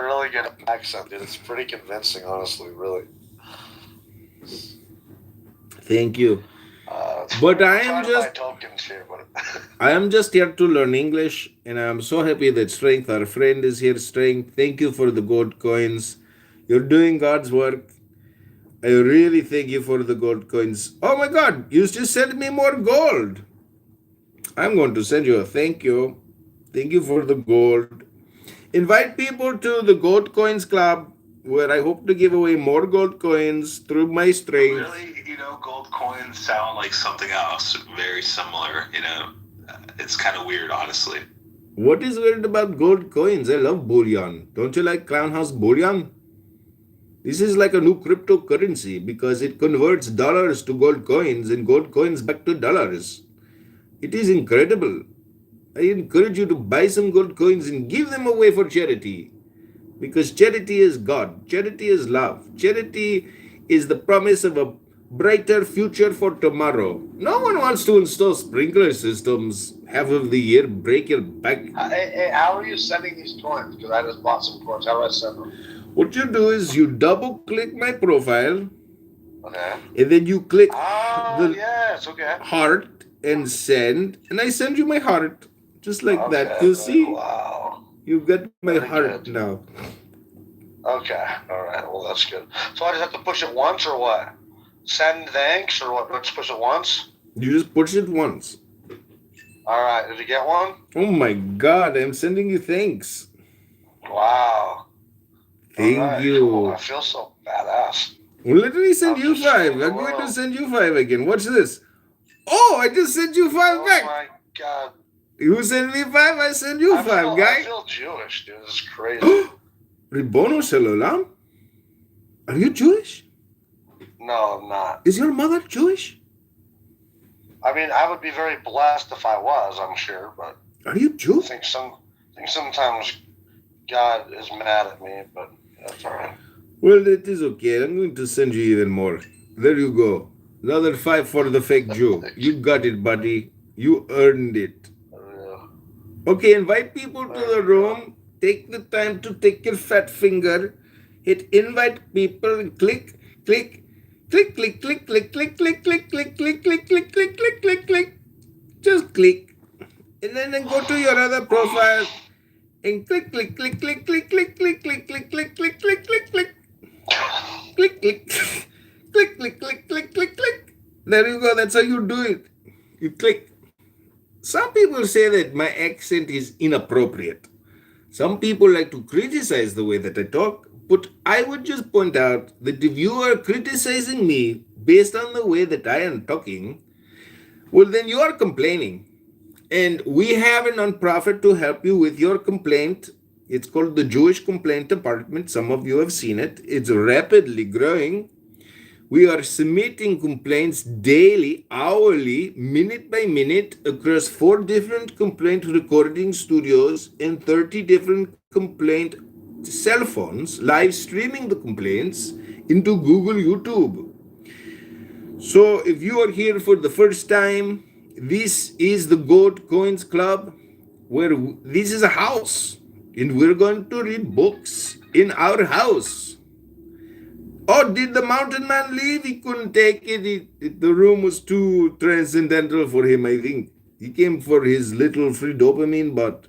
really good accent, dude. It's pretty convincing, honestly, really. Thank you. But I am just here to learn English, and I am so happy that Strength, our friend, is here. Strength, thank you for the gold coins. You're doing God's work. I really thank you for the gold coins. Oh my God, you just sent me more gold. I'm going to send you a thank you. Thank you for the gold. Invite people to the Gold Coins Club, where I hope to give away more gold coins through my Strength. Really, gold coins sound like something else, very similar. It's kind of weird, honestly. What is weird about gold coins? I love bullion. Don't you like Clown House bullion? This is like a new cryptocurrency because it converts dollars to gold coins and gold coins back to dollars. It is incredible. I encourage you to buy some gold coins and give them away for charity. Because charity is God. Charity is love. Charity is the promise of a brighter future for tomorrow. No one wants to install sprinkler systems half of the year, break your back. Hey, how are you sending these coins? Because I just bought some coins. How do I send them? What you do is you double click my profile. Okay. And then you click yes, okay. heart and send, and I send you my heart. Just like that. You see? Wow. You got my Very heart good. now. Okay. All right. Well, that's good. So I just have to push it once or what? Send thanks or what? Let's push it once? You just push it once. All right. Did you get one? Oh my God, I'm sending you thanks. Wow. Thank you. Cool. I feel so badass. We'll literally send you 5. I'm going to send you 5 again. Watch this. Oh, I just sent you 5 back. Oh my God. You send me 5, I send you 5, guy. I feel Jewish, dude. This is crazy. Ribono shel olam? Are you Jewish? No, I'm not. Is your mother Jewish? I mean, I would be very blessed if I was, I'm sure, but are you Jewish? I think sometimes God is mad at me, but that's all right. Well, it is okay. I'm going to send you even more. There you go. Another 5 for the fake Jew. You got it, buddy. You earned it. Okay, invite people to the room. Take the time to take your fat finger. Hit invite people and click. Just click. And then go to your other profile and click. There you go. That's how you do it. You click. Some people say that my accent is inappropriate. Some people like to criticize the way that I talk, but I would just point out that if you are criticizing me based on the way that I am talking, well, then you are complaining. And we have a nonprofit to help you with your complaint. It's called the Jewish Complaint Department. Some of you have seen it. It's rapidly growing. We are submitting complaints daily, hourly, minute by minute across 4 different complaint recording studios and 30 different complaint cell phones, live streaming the complaints into Google, YouTube. So if you are here for the first time, this is the Gold Coins Club, where this is a house, and we're going to read books in our house. Oh, did the mountain man leave? He couldn't take it. The room was too transcendental for him, I think. He came for his little free dopamine, but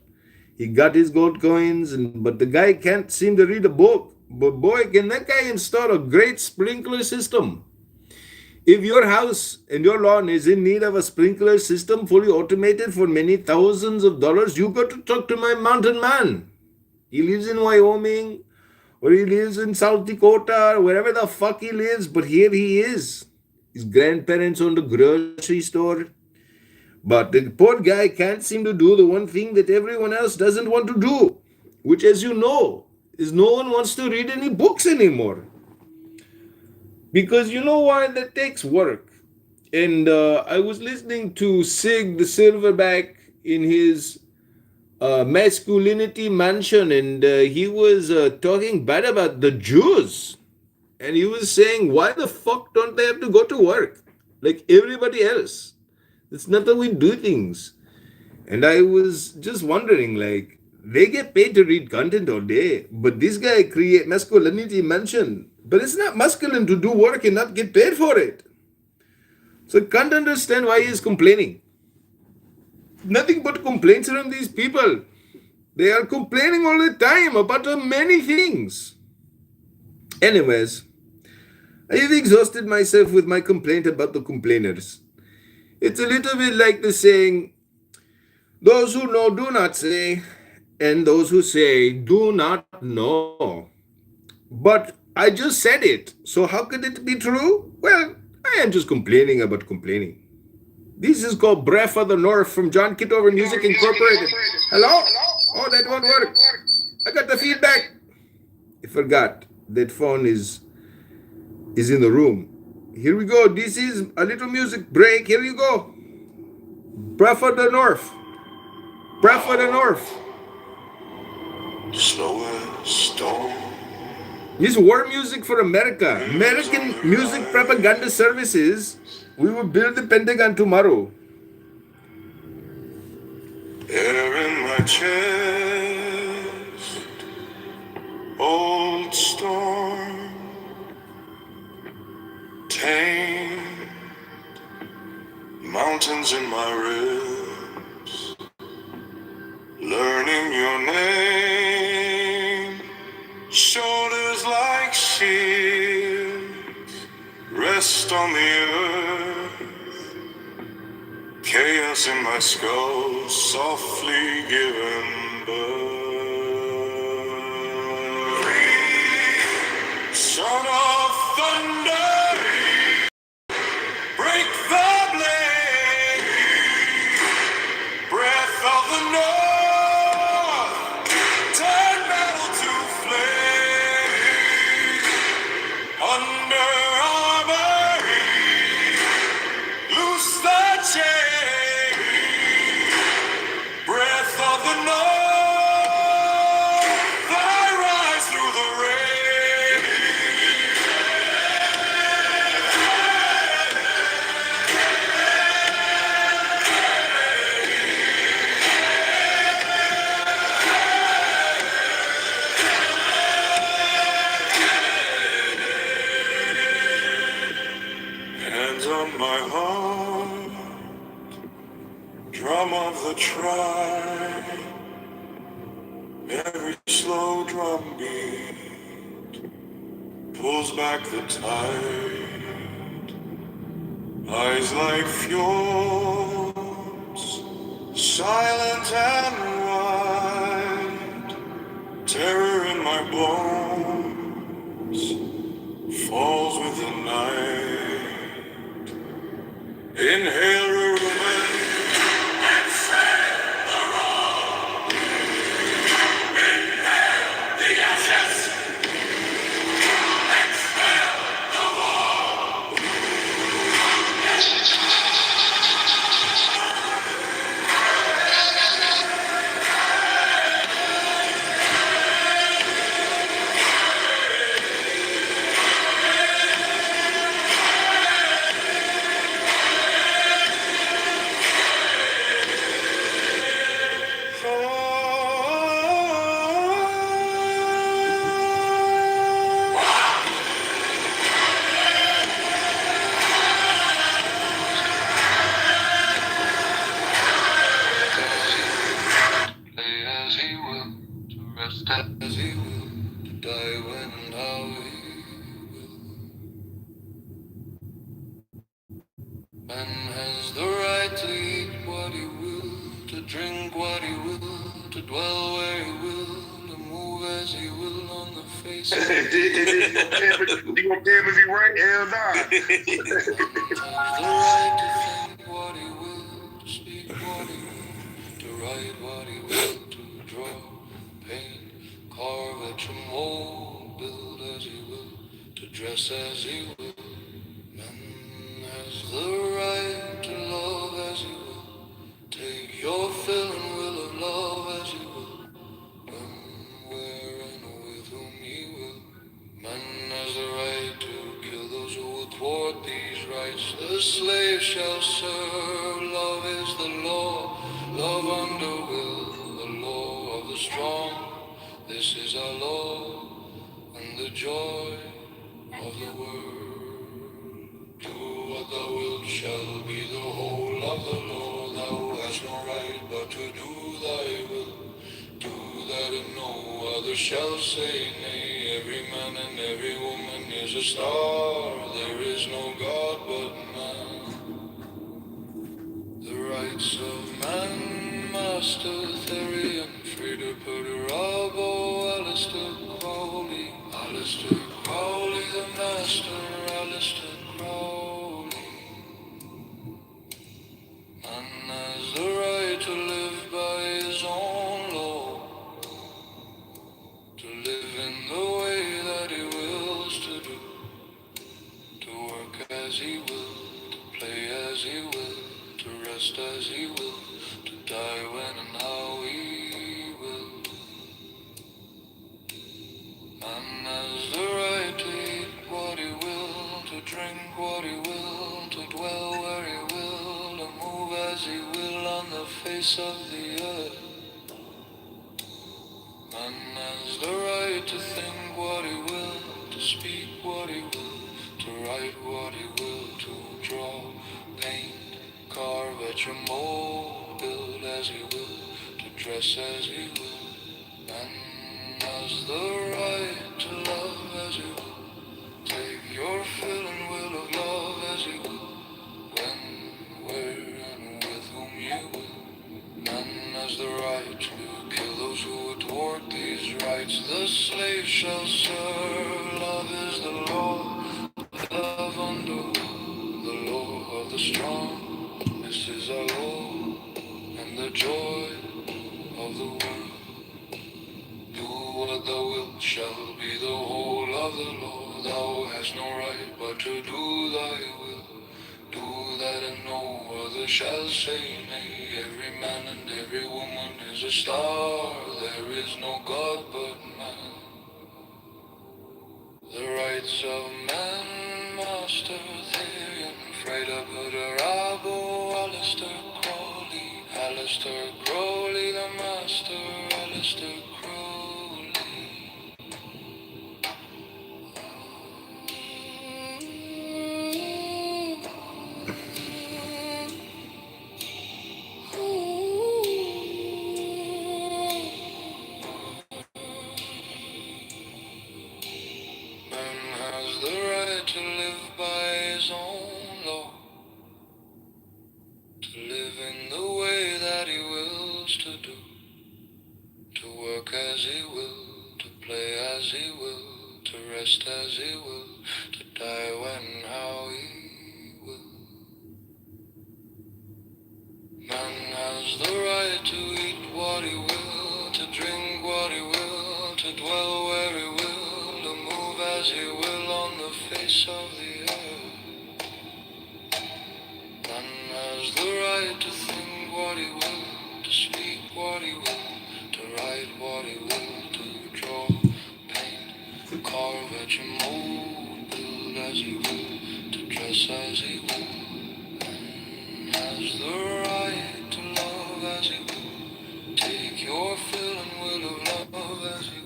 he got his gold coins, but the guy can't seem to read a book. But boy, can that guy install a great sprinkler system. If your house and your lawn is in need of a sprinkler system fully automated for many thousands of dollars, you got to talk to my mountain man. He lives in Wyoming, or he lives in South Dakota, or wherever the fuck he lives, but here he is. His grandparents owned a grocery store. But the poor guy can't seem to do the one thing that everyone else doesn't want to do, which, as you know, is no one wants to read any books anymore. Because you know why? That takes work. And I was listening to Sig the Silverback in his masculinity mansion, and he was talking bad about the Jews. And he was saying, why the fuck don't they have to go to work like everybody else? It's not how we do things. And I was just wondering, like, they get paid to read content all day, but this guy create masculinity mansion. But it's not masculine to do work and not get paid for it. So I can't understand why he's complaining. Nothing but complaints from these people. They are complaining all the time about many things. Anyways, I have exhausted myself with my complaint about the complainers. It's a little bit like the saying, those who know do not say, and those who say do not know. But I just said it, so how could it be true? Well, I am just complaining about complaining. This is called Breath of the North from John Kitover Music Incorporated. Hello? Oh, that won't work. I got the feedback. I forgot that phone is in the room. Here we go. This is a little music break. Here you go. Breath of the North. Breath of the North. Slow and storm. It's war music for America. American Music Propaganda Services. We will build the Pentagon tomorrow. Air in my chest, old storm, tame, mountains in my ribs, learning your name, shoulders like shields, rest on the earth, chaos in my skull, softly given birth. Son of thunder, break the blade, breath of the north, turn battle to flame, under armor, loose the chain, breath of the north, fly rise through the rain. Hands on my heart, drum of the tribe, every slow drum beat pulls back the tide, eyes like fjords, silent and wide, terror in my bones, falls with the night, inhale ruin. As he will, to rest as he will, to die when and how he will. Man has the right to eat what he will, to drink what he will, to dwell where he will, to move as he will on the face of the earth. You gonna give if he right? Hell nah. Man has the right to think what he will, to speak what he will, to write what he will, to draw, paint, carve, etch, and mold, build as he will, to dress as he will. Man has the right to love as he will, take your fill and will of love as he will, when, where, and with whom he will. Man has the right to kill those who will thwart these rights. The slave shall serve. Love is the law. Love under will. The law of the strong. This is our law and the joy of the world. Do what thou wilt shall be the whole of the law. Thou hast no right but to do thy will. Do that and no other shall say nay. Every man and every woman is a star. There is no God but man. The rights of man, Master Therian, Frida Perturabo, Alistair Crowley, the Master, Alistair Crowley. Man has the right to live by his own law, to live in the way that he wills to do, to work as he will, to play as he will, to rest as he will, to die when and how he will. Man has the face of the earth. Man has the right to think what he will, to speak what he will, to write what he will, to draw, paint, carve at your mold, build as he will, to dress as he will. Man has the right to love as he will, take your fill and will of love as he will, when, where, and with whom you will. None has the right to kill those who would thwart these rights. The slave shall serve. Love is the law. Love under the law of the strong. This is our law and the joy of the world. Do what thou wilt shall be the whole of the law. Thou hast no right but to do thy will. Do that and no other shall say nay. Every man and every woman is a star. There is no God but man. The rights of man, Master Therian, Freda Budarabo, Alistair Crowley, the Master, Alistair Crowley. Man has the right to live by his own law, to live in the way that he wills to do, to work as he will, to play as he will, to rest as he will, to die when how he will. Man has the right to eat what he will, to drink what he will, to dwell where he will, to move as he will on the face of the earth. Man has the right to think what he will, to speak what he will, to write what he will, to draw, paint, carve at your mold, build as he will, to dress as he will. Man has the right to love as he will, take your fill and will of love as he will.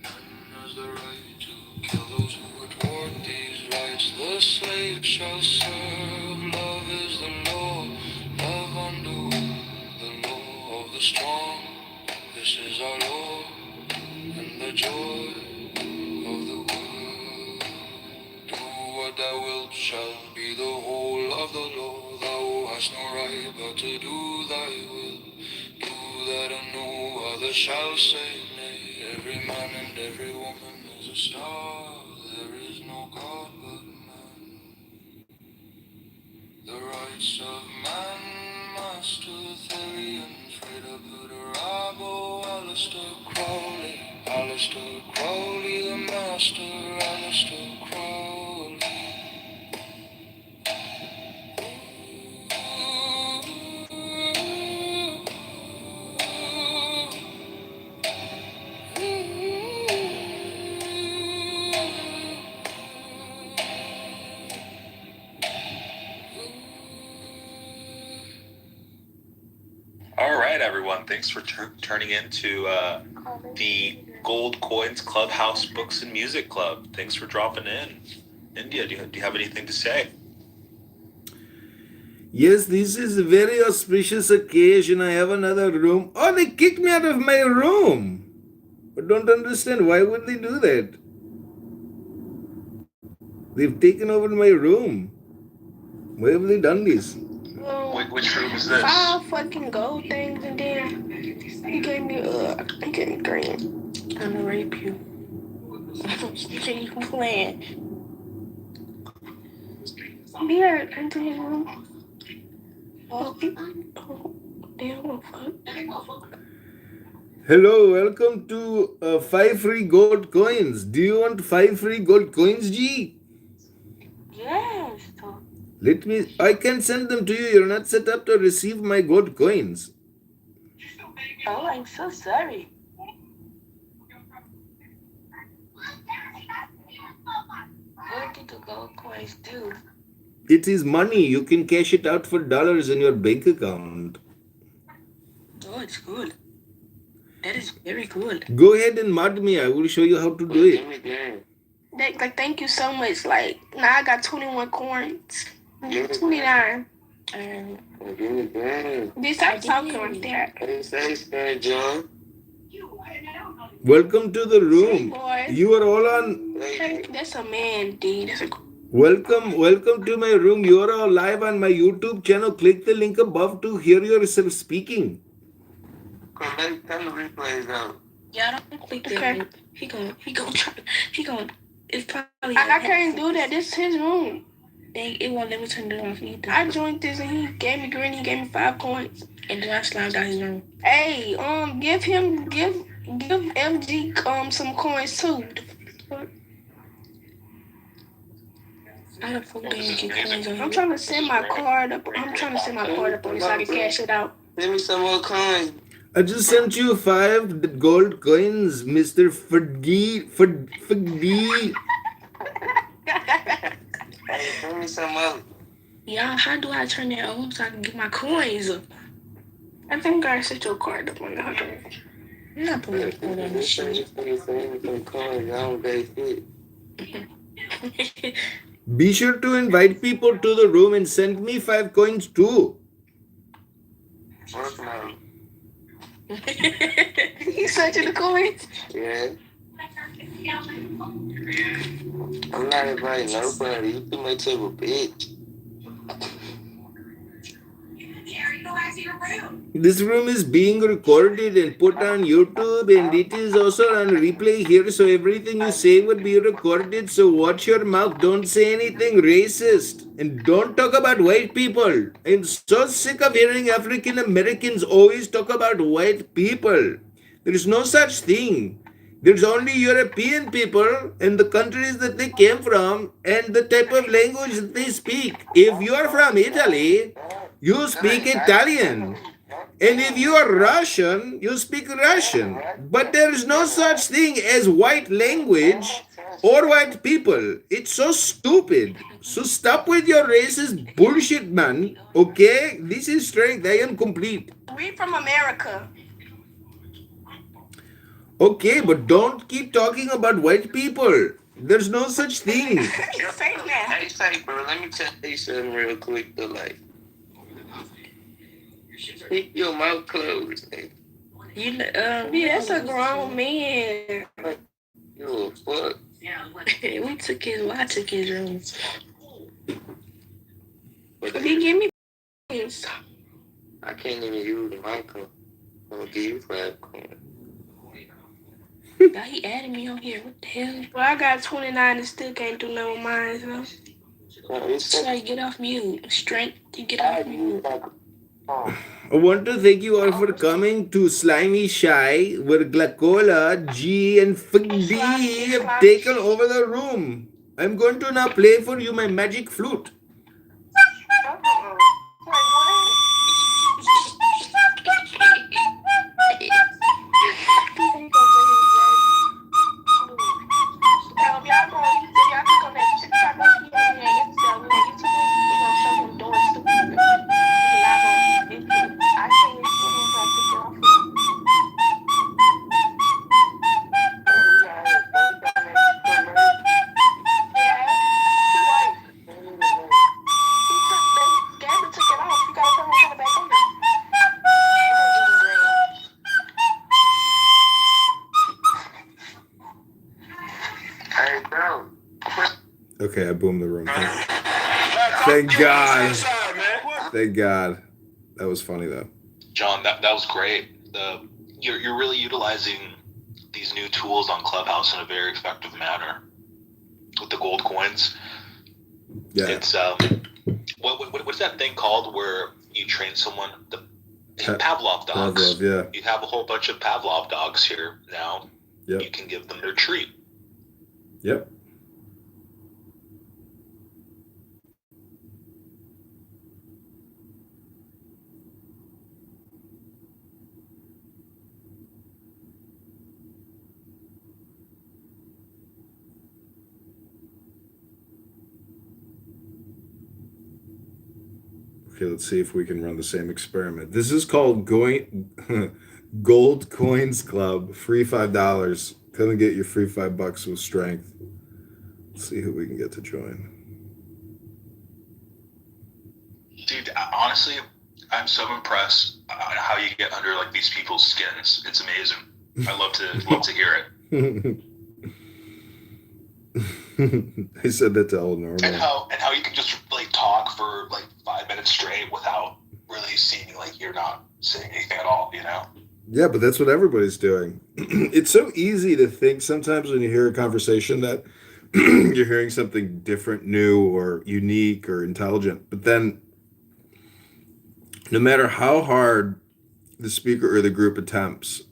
Has the right to kill those who would thwart these rights. The slave shall serve. Love is the law. Love under the law of the strong. This is our law and the joy of the world. Do what thou wilt shall be the whole of the law. Thou hast no right but to do thy will. Do that and no other shall say nay. Every man and every woman is a star. There is no God but man. The rights of man, Master Therian, Freda Budarabo, Alistair Crowley, the Master, Alistair Crowley. All right, everyone. Thanks for turning into the Gold Coins Clubhouse Books and Music Club. Thanks for dropping in. India, do you have anything to say? Yes, this is a very auspicious occasion. I have another room. Oh, they kicked me out of my room. I don't understand. Why would they do that? They've taken over my room. Why have they done this? Which room is this? 5 fucking gold things, and then he gave me green. I'm gonna rape you. See, I'm playing. Here, into his room. Oh, damn, fuck. Hello, welcome to 5 free gold coins. Do you want 5 free gold coins, G? Yes. I can send them to you. You're not set up to receive my gold coins. Oh, I'm so sorry. What did the gold coins do? It is money. You can cash it out for dollars in your bank account. Oh, it's good. That is very good. Go ahead and mod me. I will show you how to do it. Like, thank you so much. Like, now I got 21 coins. 29. Bitch, stop talking like that. John. Welcome to the room. Boy. You are all on. That's a man, D. That's a. Welcome to my room. You are all live on my YouTube channel. Click the link above to hear yourself speaking. Turn the replays out. Yeah, don't click that. Okay. He gonna. It's probably. I can't do that. This is his room. It won't let me turn it off either. I joined this and he gave me green. He gave me 5 coins. And then I slimed out his room. Hey, give MG some coins too. I don't fucking get coins on. I'm trying to send my card up. I'm trying to send my card up on so I can cash it out. Send me some more coins. I just sent you 5 gold coins, Mr. Fagdi. Hey, send me some more. Yeah, how do I turn that off so I can get my coins? I think I set your card up on the other. I'm not putting it on this shit. Send me some coins. I don't pay shit. Be sure to invite people to the room and send me 5 coins too. Fuck no. You searching the coins? Yeah. I'm not inviting nobody. You too much of a bitch. This room is being recorded and put on YouTube, and it is also on replay here, so everything you say would be recorded. So watch your mouth. Don't say anything racist, and don't talk about white people. I'm so sick of hearing African Americans always talk about white people. There is no such thing. There's only European people and the countries that they came from and the type of language that they speak. If you are from Italy, you speak Italian. And if you are Russian, you speak Russian. But there is no such thing as white language or white people. It's so stupid. So stop with your racist bullshit, man. Okay? This is strength. I am complete. We're from America. Okay, but don't keep talking about white people. There's no such thing. Say that. Hey, say, bro, let me tell you something real quick, though. Like, keep your mouth closed, nigga. Yeah, that's a grown man. You a fuck. I took his room. He give me coins. I can't even use my coin. I'm gonna give you 5 coins. God, he added me on here. What the hell? Well, I got 29 and still can't do nothing with mine, so. So I get off mute. Strength to get off mute. I want to thank you all for coming to Slimy Shy, where Glacola, G, and Fig D have taken over the room. I'm going to now play for you my magic flute. Okay, I boomed the room. Thank God. Thank God. That was funny though. John, that was great. You're really utilizing these new tools on Clubhouse in a very effective manner with the gold coins. Yeah. It's what's that thing called where you train someone? Pavlov dogs. Pavlov, yeah. You have a whole bunch of Pavlov dogs here now. Yep. You can give them their treat. Yep. Okay, let's see if we can run the same experiment. This is called Gold Coins Club. Free $5. Come and get your free $5 with strength. Let's see who we can get to join. Dude, honestly, I'm so impressed on how you get under like these people's skins. It's amazing. I love to hear it. I said that to all normal. And how you can just like talk for like 5 minutes straight without really seeming like you're not saying anything at all, you know? Yeah, but that's what everybody's doing. It's so easy to think sometimes when you hear a conversation that you're hearing something different, new, or unique, or intelligent. But then, no matter how hard the speaker or the group attempts,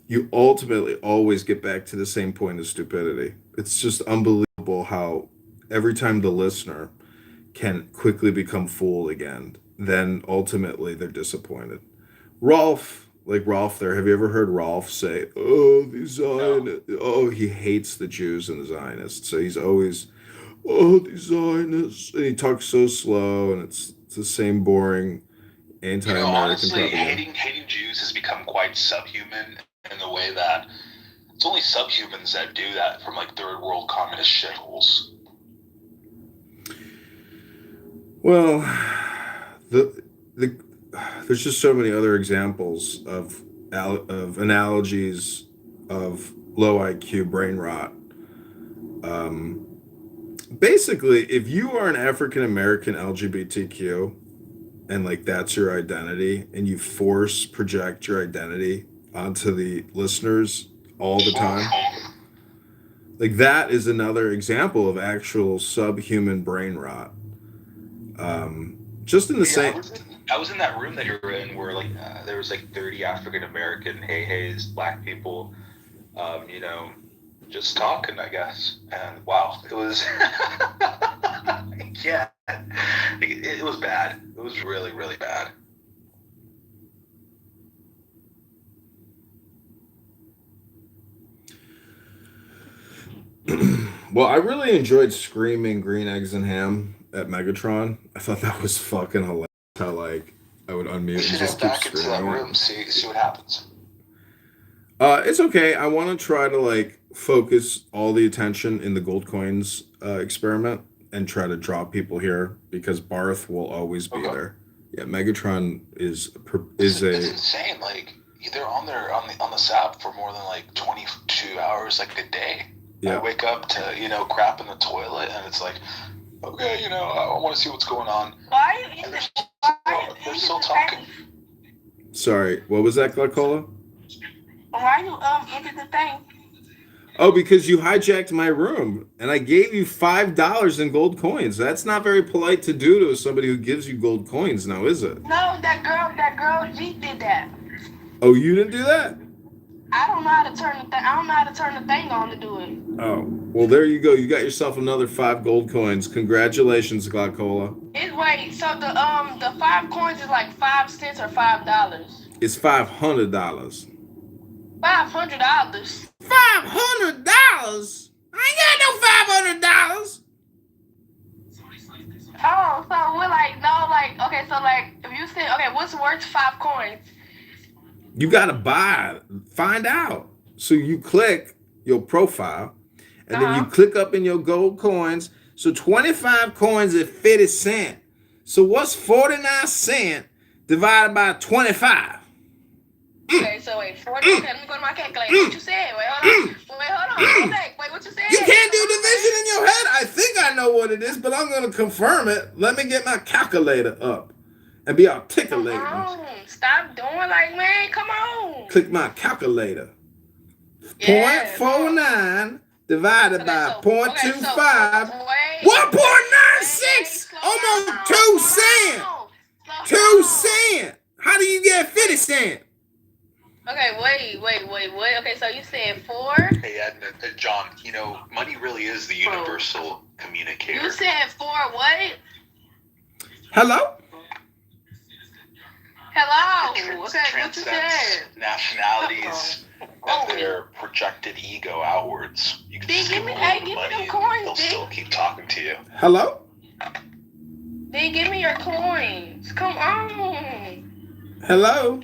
you ultimately always get back to the same point of stupidity. It's just unbelievable how every time the listener can quickly become fooled again, then ultimately they're disappointed. Rolf there, have you ever heard Rolf say, oh, the Zionists, oh, he hates the Jews and the Zionists. So he's always, oh, the Zionists. And he talks so slow, and it's the same boring anti-American honestly, propaganda. hating Jews has become quite subhuman in the way that it's only subhumans that do that from like third world communist shitholes. Well, there's just so many other examples of analogies of low IQ brain rot. Basically, if you are an African American LGBTQ and like that's your identity, and you project your identity onto the listeners all the time, like that is another example of actual subhuman brain rot. Just in the same. I was in that room that you were in where like there was like 30 African American hey-heys, black people, you know, just talking, I guess. And wow, it was yeah, it was bad. It was really, really bad. Well, I really enjoyed screaming green eggs and ham at Megatron. I thought that was fucking hilarious. How like I would unmute and just keep Back into that screaming. room, see what happens. It's okay. I want to try to like focus all the attention in the gold coins experiment and try to draw people here because Barth will always be there. Yeah, Megatron is It's insane. Like they're on this app for more than like 22 hours like a day. Yeah. I wake up to crap in the toilet, and it's like, okay, I want to see what's going on. Why are you in They're still talking. Sorry, what was that, Glaucola? Why you ended the thing? Oh, because you hijacked my room and I gave you $5 in gold coins. That's not very polite to do to somebody who gives you gold coins, now is it? No, that girl G did that. Oh, you didn't do that? I don't know how to turn the thing. I don't know how to turn the thing on to do it. Oh, well, there you go. You got yourself another 5 gold coins. Congratulations, Glaucola. Wait, so the 5 coins is like 5 cents or $5? It's $500. $500. $500? I ain't got no $500. Oh, so we're like, no, like, okay, so like, if you say, okay, what's worth 5 coins? You gotta find out. So you click your profile, and then you click up in your gold coins. So 25 coins is 50 cents. So what's 49 cents divided by 25? Okay, so wait, 40. Okay, let me go to my calculator. What you said? Wait, hold on. Wait, what you said? You can't do division in your head. I think I know what it is, but I'm gonna confirm it. Let me get my calculator up and be articulated. Stop doing like, man, come on. Click my calculator. Yeah, 0.49 divided by 0.25. 1.96. Almost 2 cents. 2 cents. How do you get 50 cents? Okay, wait. Okay, so you said 4? Hey, John, money really is the universal communicator. You said 4 what? Hello? Hello. Okay, what you said? Nationalities and their projected ego outwards. You can just give me them coins, they'll still keep talking to you. Hello? D, Then give me your coins. Come on. Hello?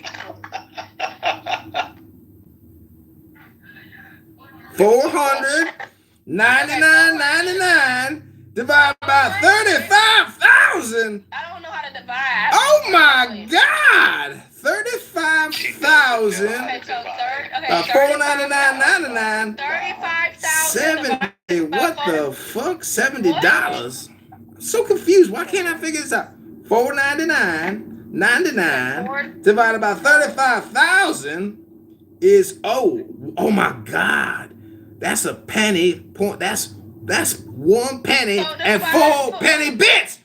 499.99 divided by 35,000. I don't know how to divide. Oh my God! 35,000. Okay, so 499.99. 35,000. 70. What the fuck? $70. I'm so confused. Why can't I figure this out? 499.99 divided by 35,000 is oh my God. That's a penny point. That's 1 penny and 4 penny bits.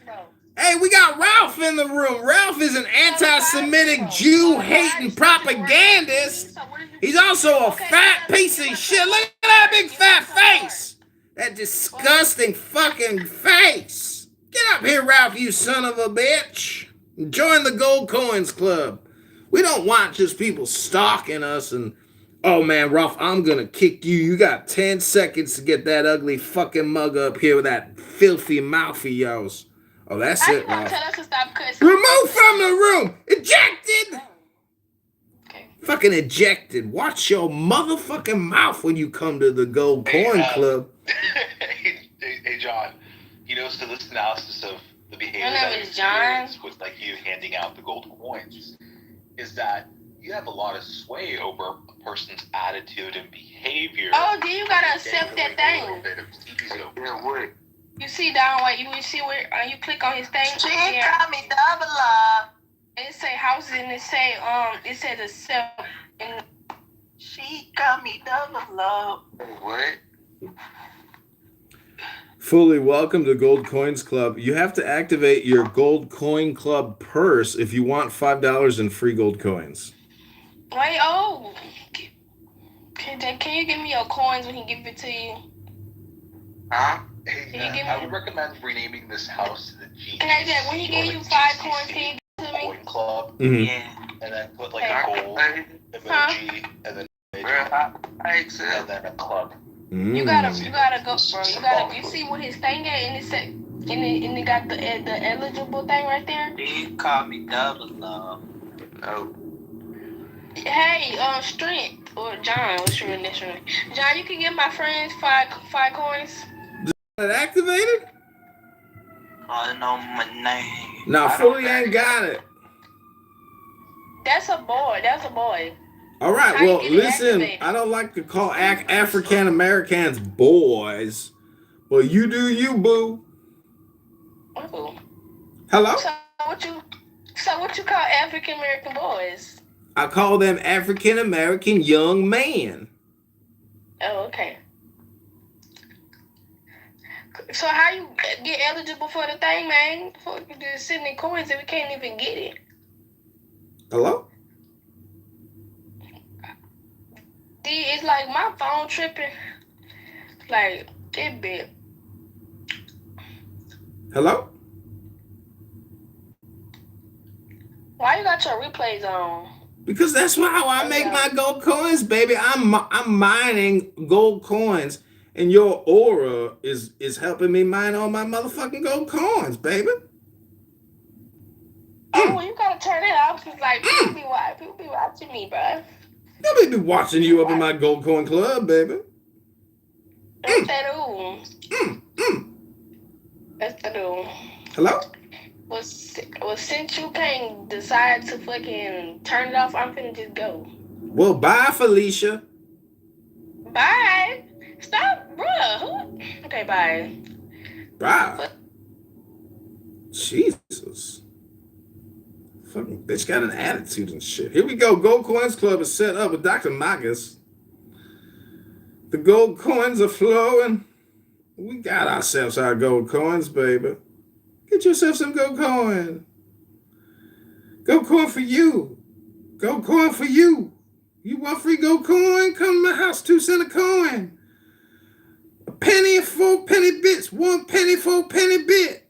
Hey, we got Ralph in the room. Ralph is an anti-Semitic Jew hating propagandist. He's also a fat piece of shit. Look at that big fat face. That disgusting fucking face. Get up here, Ralph, you son of a bitch. Join the Gold Coins Club. We don't want just people stalking us and, oh man, Ralph, I'm gonna kick you. You got 10 seconds to get that ugly fucking mug up here with that filthy mouth of yours. Oh, that's it, Ralph. Tell us to stop cussing. Removed from the room. Ejected. Okay. Fucking ejected. Watch your motherfucking mouth when you come to the Gold Coin Club. Hey, John. So this analysis of the behavior My name that you is John. experience with like you handing out the gold coins is that you have a lot of sway over a person's attitude and behavior. Oh, then you gotta accept that thing. You see down where you see where you click on his thing. She got me double up. It say houses and it says accept and she got me double up. What? Fully welcome to Gold Coins Club. You have to activate your Gold Coin Club purse if you want $5 in free gold coins. Wait, can you give me your coins when he give it to you? Huh? Hey, I would recommend renaming this house to the G. Can I get when he gave you 5 coins, can you give it to me? Coin Club. Mm-hmm. Yeah. And then put like a gold emoji and then and then a club. You gotta go, bro. You see what his thing at, and it said, and it got the eligible thing right there. You call me double love. No. Hey, Strength or John, what's your initial name? John, you can give my friends 5 coins. Is that activated? I know my name. No, Fully ain't got it. That's a boy. All right, well, listen, I don't like to call African Americans boys, but you do you, boo. Ooh. Hello? So what you call African American boys? I call them African American young men. Oh, okay. So how you get eligible for the thing, man? For just sending coins and we can't even get it. Hello? It's like my phone tripping. Like, it bit. Hello? Why you got your replays on? Because that's how I make my gold coins, baby. I'm mining gold coins, and your aura is helping me mine all my motherfucking gold coins, baby. Oh, well, you gotta turn it off because like people be watching me, bro. Nobody be watching you up in my Gold Coin Club, baby. That's that That's the Hello? Well, since you can't decide to fucking turn it off, I'm finna just go. Well, bye, Felicia. Bye. Stop, bruh. Okay, bye. Bye. Jesus. Fucking bitch got an attitude and shit. Here we go. Gold Coins Club is set up with Dr. Magus. The gold coins are flowing. We got ourselves our gold coins, baby. Get yourself some gold coin. Gold coin for you. Gold coin for you. You want free gold coin? Come to my house, 2 cents a coin. A penny and 4 penny bits. 1 penny, 4 penny bit.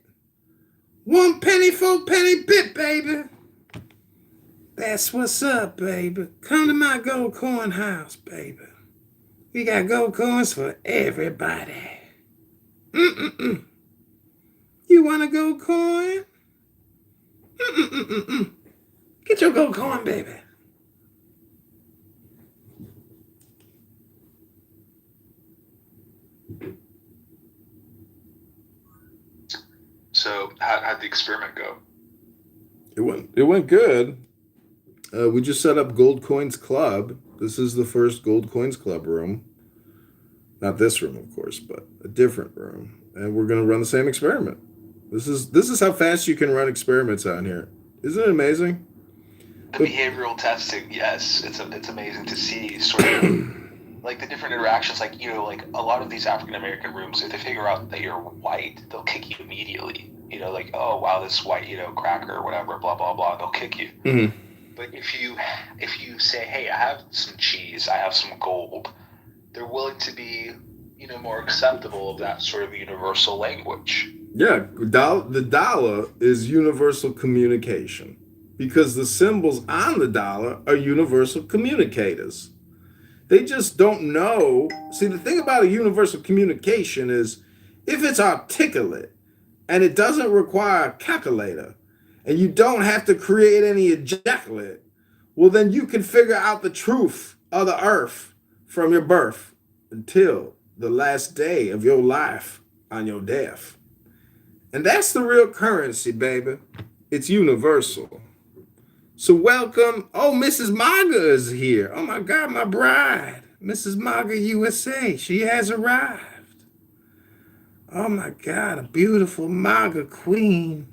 1 penny, 4 penny bit, baby. That's what's up, baby. Come to my gold coin house, baby. We got gold coins for everybody. You want a gold coin? Get your gold coin, baby. So how'd the experiment go? It went good. We just set up Gold Coins Club. This is the first Gold Coins Club room. Not this room, of course, but a different room. And we're going to run the same experiment. This is how fast you can run experiments on here. Isn't it amazing? The behavioral testing, yes, it's amazing to see sort of like the different interactions. Like, you know, like a lot of these African American rooms, if they figure out that you're white, they'll kick you immediately. You know, like, oh wow, this white, you know, cracker or whatever, blah blah blah, they'll kick you. Mm-hmm. But if you say, hey, I have some cheese, I have some gold, they're willing to be, you know, more acceptable of that sort of universal language. Yeah, the dollar is universal communication because the symbols on the dollar are universal communicators. They just don't know. See, the thing about a universal communication is if it's articulate and it doesn't require a calculator and you don't have to create any ejaculate, well, then you can figure out the truth of the earth from your birth until the last day of your life on your death. And that's the real currency, baby. It's universal. So welcome. Oh, Mrs. Maga is here. Oh my God, my bride. Mrs. Maga USA. She has arrived. Oh my God, a beautiful Maga queen.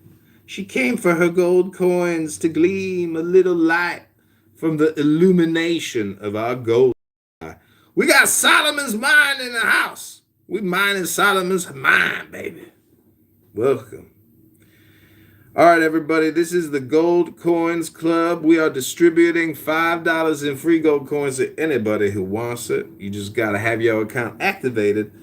She came for her gold coins to gleam a little light from the illumination of our gold. We got Solomon's mind in the house. We mining Solomon's mind, baby. Welcome. All right, everybody, this is the Gold Coins Club. We are distributing $5 in free gold coins to anybody who wants it. You just got to have your account activated.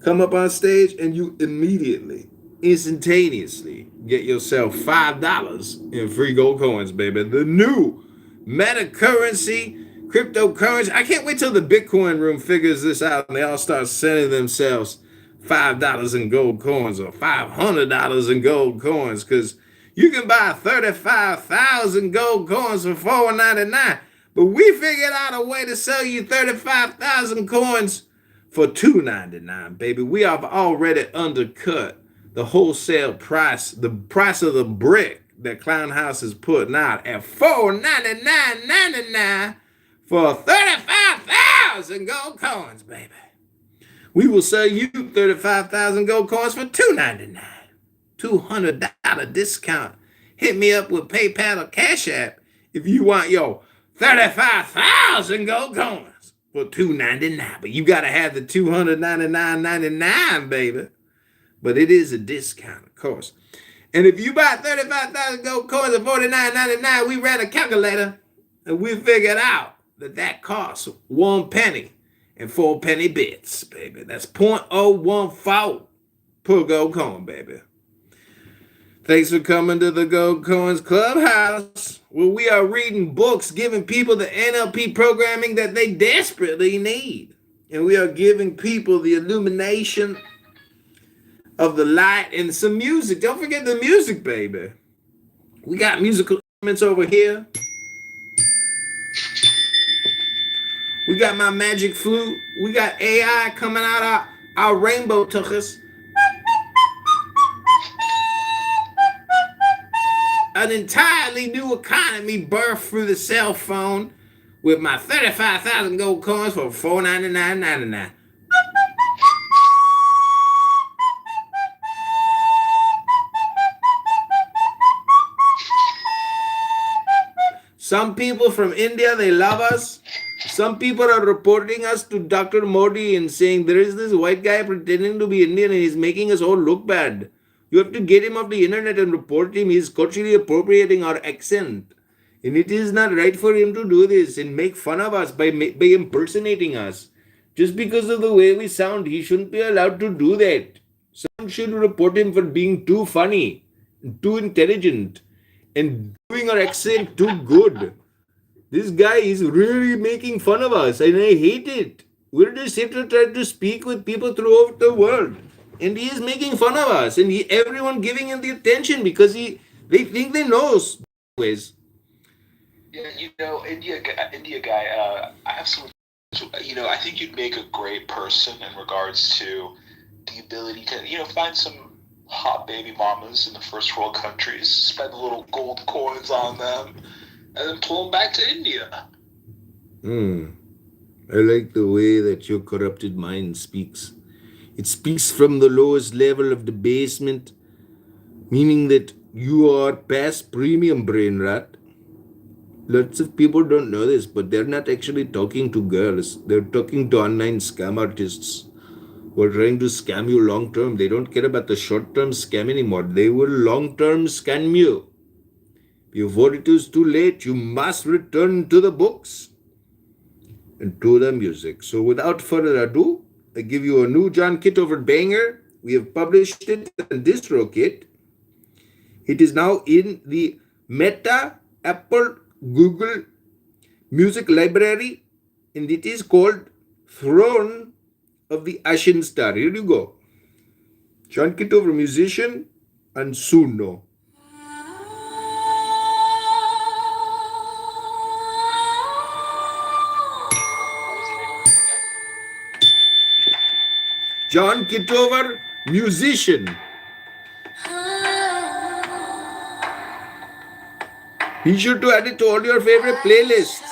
Come up on stage and you immediately, instantaneously get yourself $5 in free gold coins, baby. The new meta currency, cryptocurrency. I can't wait till the Bitcoin room figures this out and they all start sending themselves $5 in gold coins or $500 in gold coins, because you can buy 35,000 gold coins for $4.99, but we figured out a way to sell you 35,000 coins for $2.99, baby. We have already undercut the wholesale price, the price of the brick that Clown House is putting out at $4.99.99 for 35,000 gold coins, baby. We will sell you 35,000 gold coins for $2.99. $200 discount. Hit me up with PayPal or Cash App if you want your 35,000 gold coins for $2.99. But you got to have the $299.99, baby. But it is a discount, of course. And if you buy 35,000 gold coins at $49.99, we ran a calculator and we figured out that costs 1 penny and 4 penny bits, baby. That's 0.014 per gold coin, baby. Thanks for coming to the Gold Coins Clubhouse, where we are reading books, giving people the NLP programming that they desperately need. And we are giving people the illumination of the light and some music. Don't forget the music, baby. We got musical instruments over here. We got my magic flute. We got AI coming out our rainbow tuchus. An entirely new economy birthed through the cell phone with my 35,000 gold coins for $4.99.99. Some people from India, they love us. Some people are reporting us to Dr. Modi and saying there is this white guy pretending to be Indian and he's making us all look bad. You have to get him off the internet and report him. He's culturally appropriating our accent. And it is not right for him to do this and make fun of us by impersonating us. Just because of the way we sound, he shouldn't be allowed to do that. Someone should report him for being too funny, too intelligent, and doing our accent too good. This guy is really making fun of us, and I hate it. We're just here to try to speak with people throughout the world. And he is making fun of us, and everyone giving him the attention because They think they know ways. Yeah, India guy. I have some. I think you'd make a great person in regards to the ability to, find some hot baby mamas in the first world countries, spend a little gold coins on them, and then pull them back to India. I like the way that your corrupted mind speaks. It speaks from the lowest level of the basement, meaning that you are past premium brain rat. Lots of people don't know this, but they're not actually talking to girls. They're talking to online scam artists who are trying to scam you long term. They don't care about the short term scam anymore. They will long term scam you. Before it is too late, you must return to the books and to the music. So without further ado, I give you a new John Kitover banger. We have published it on DistroKit. It is now in the Meta, Apple, Google Music Library, and it is called Throne of the Ashen Star. Here you go. John Kitover, musician, and Suno. John Kitover, musician. Be sure to add it to all your favorite playlists.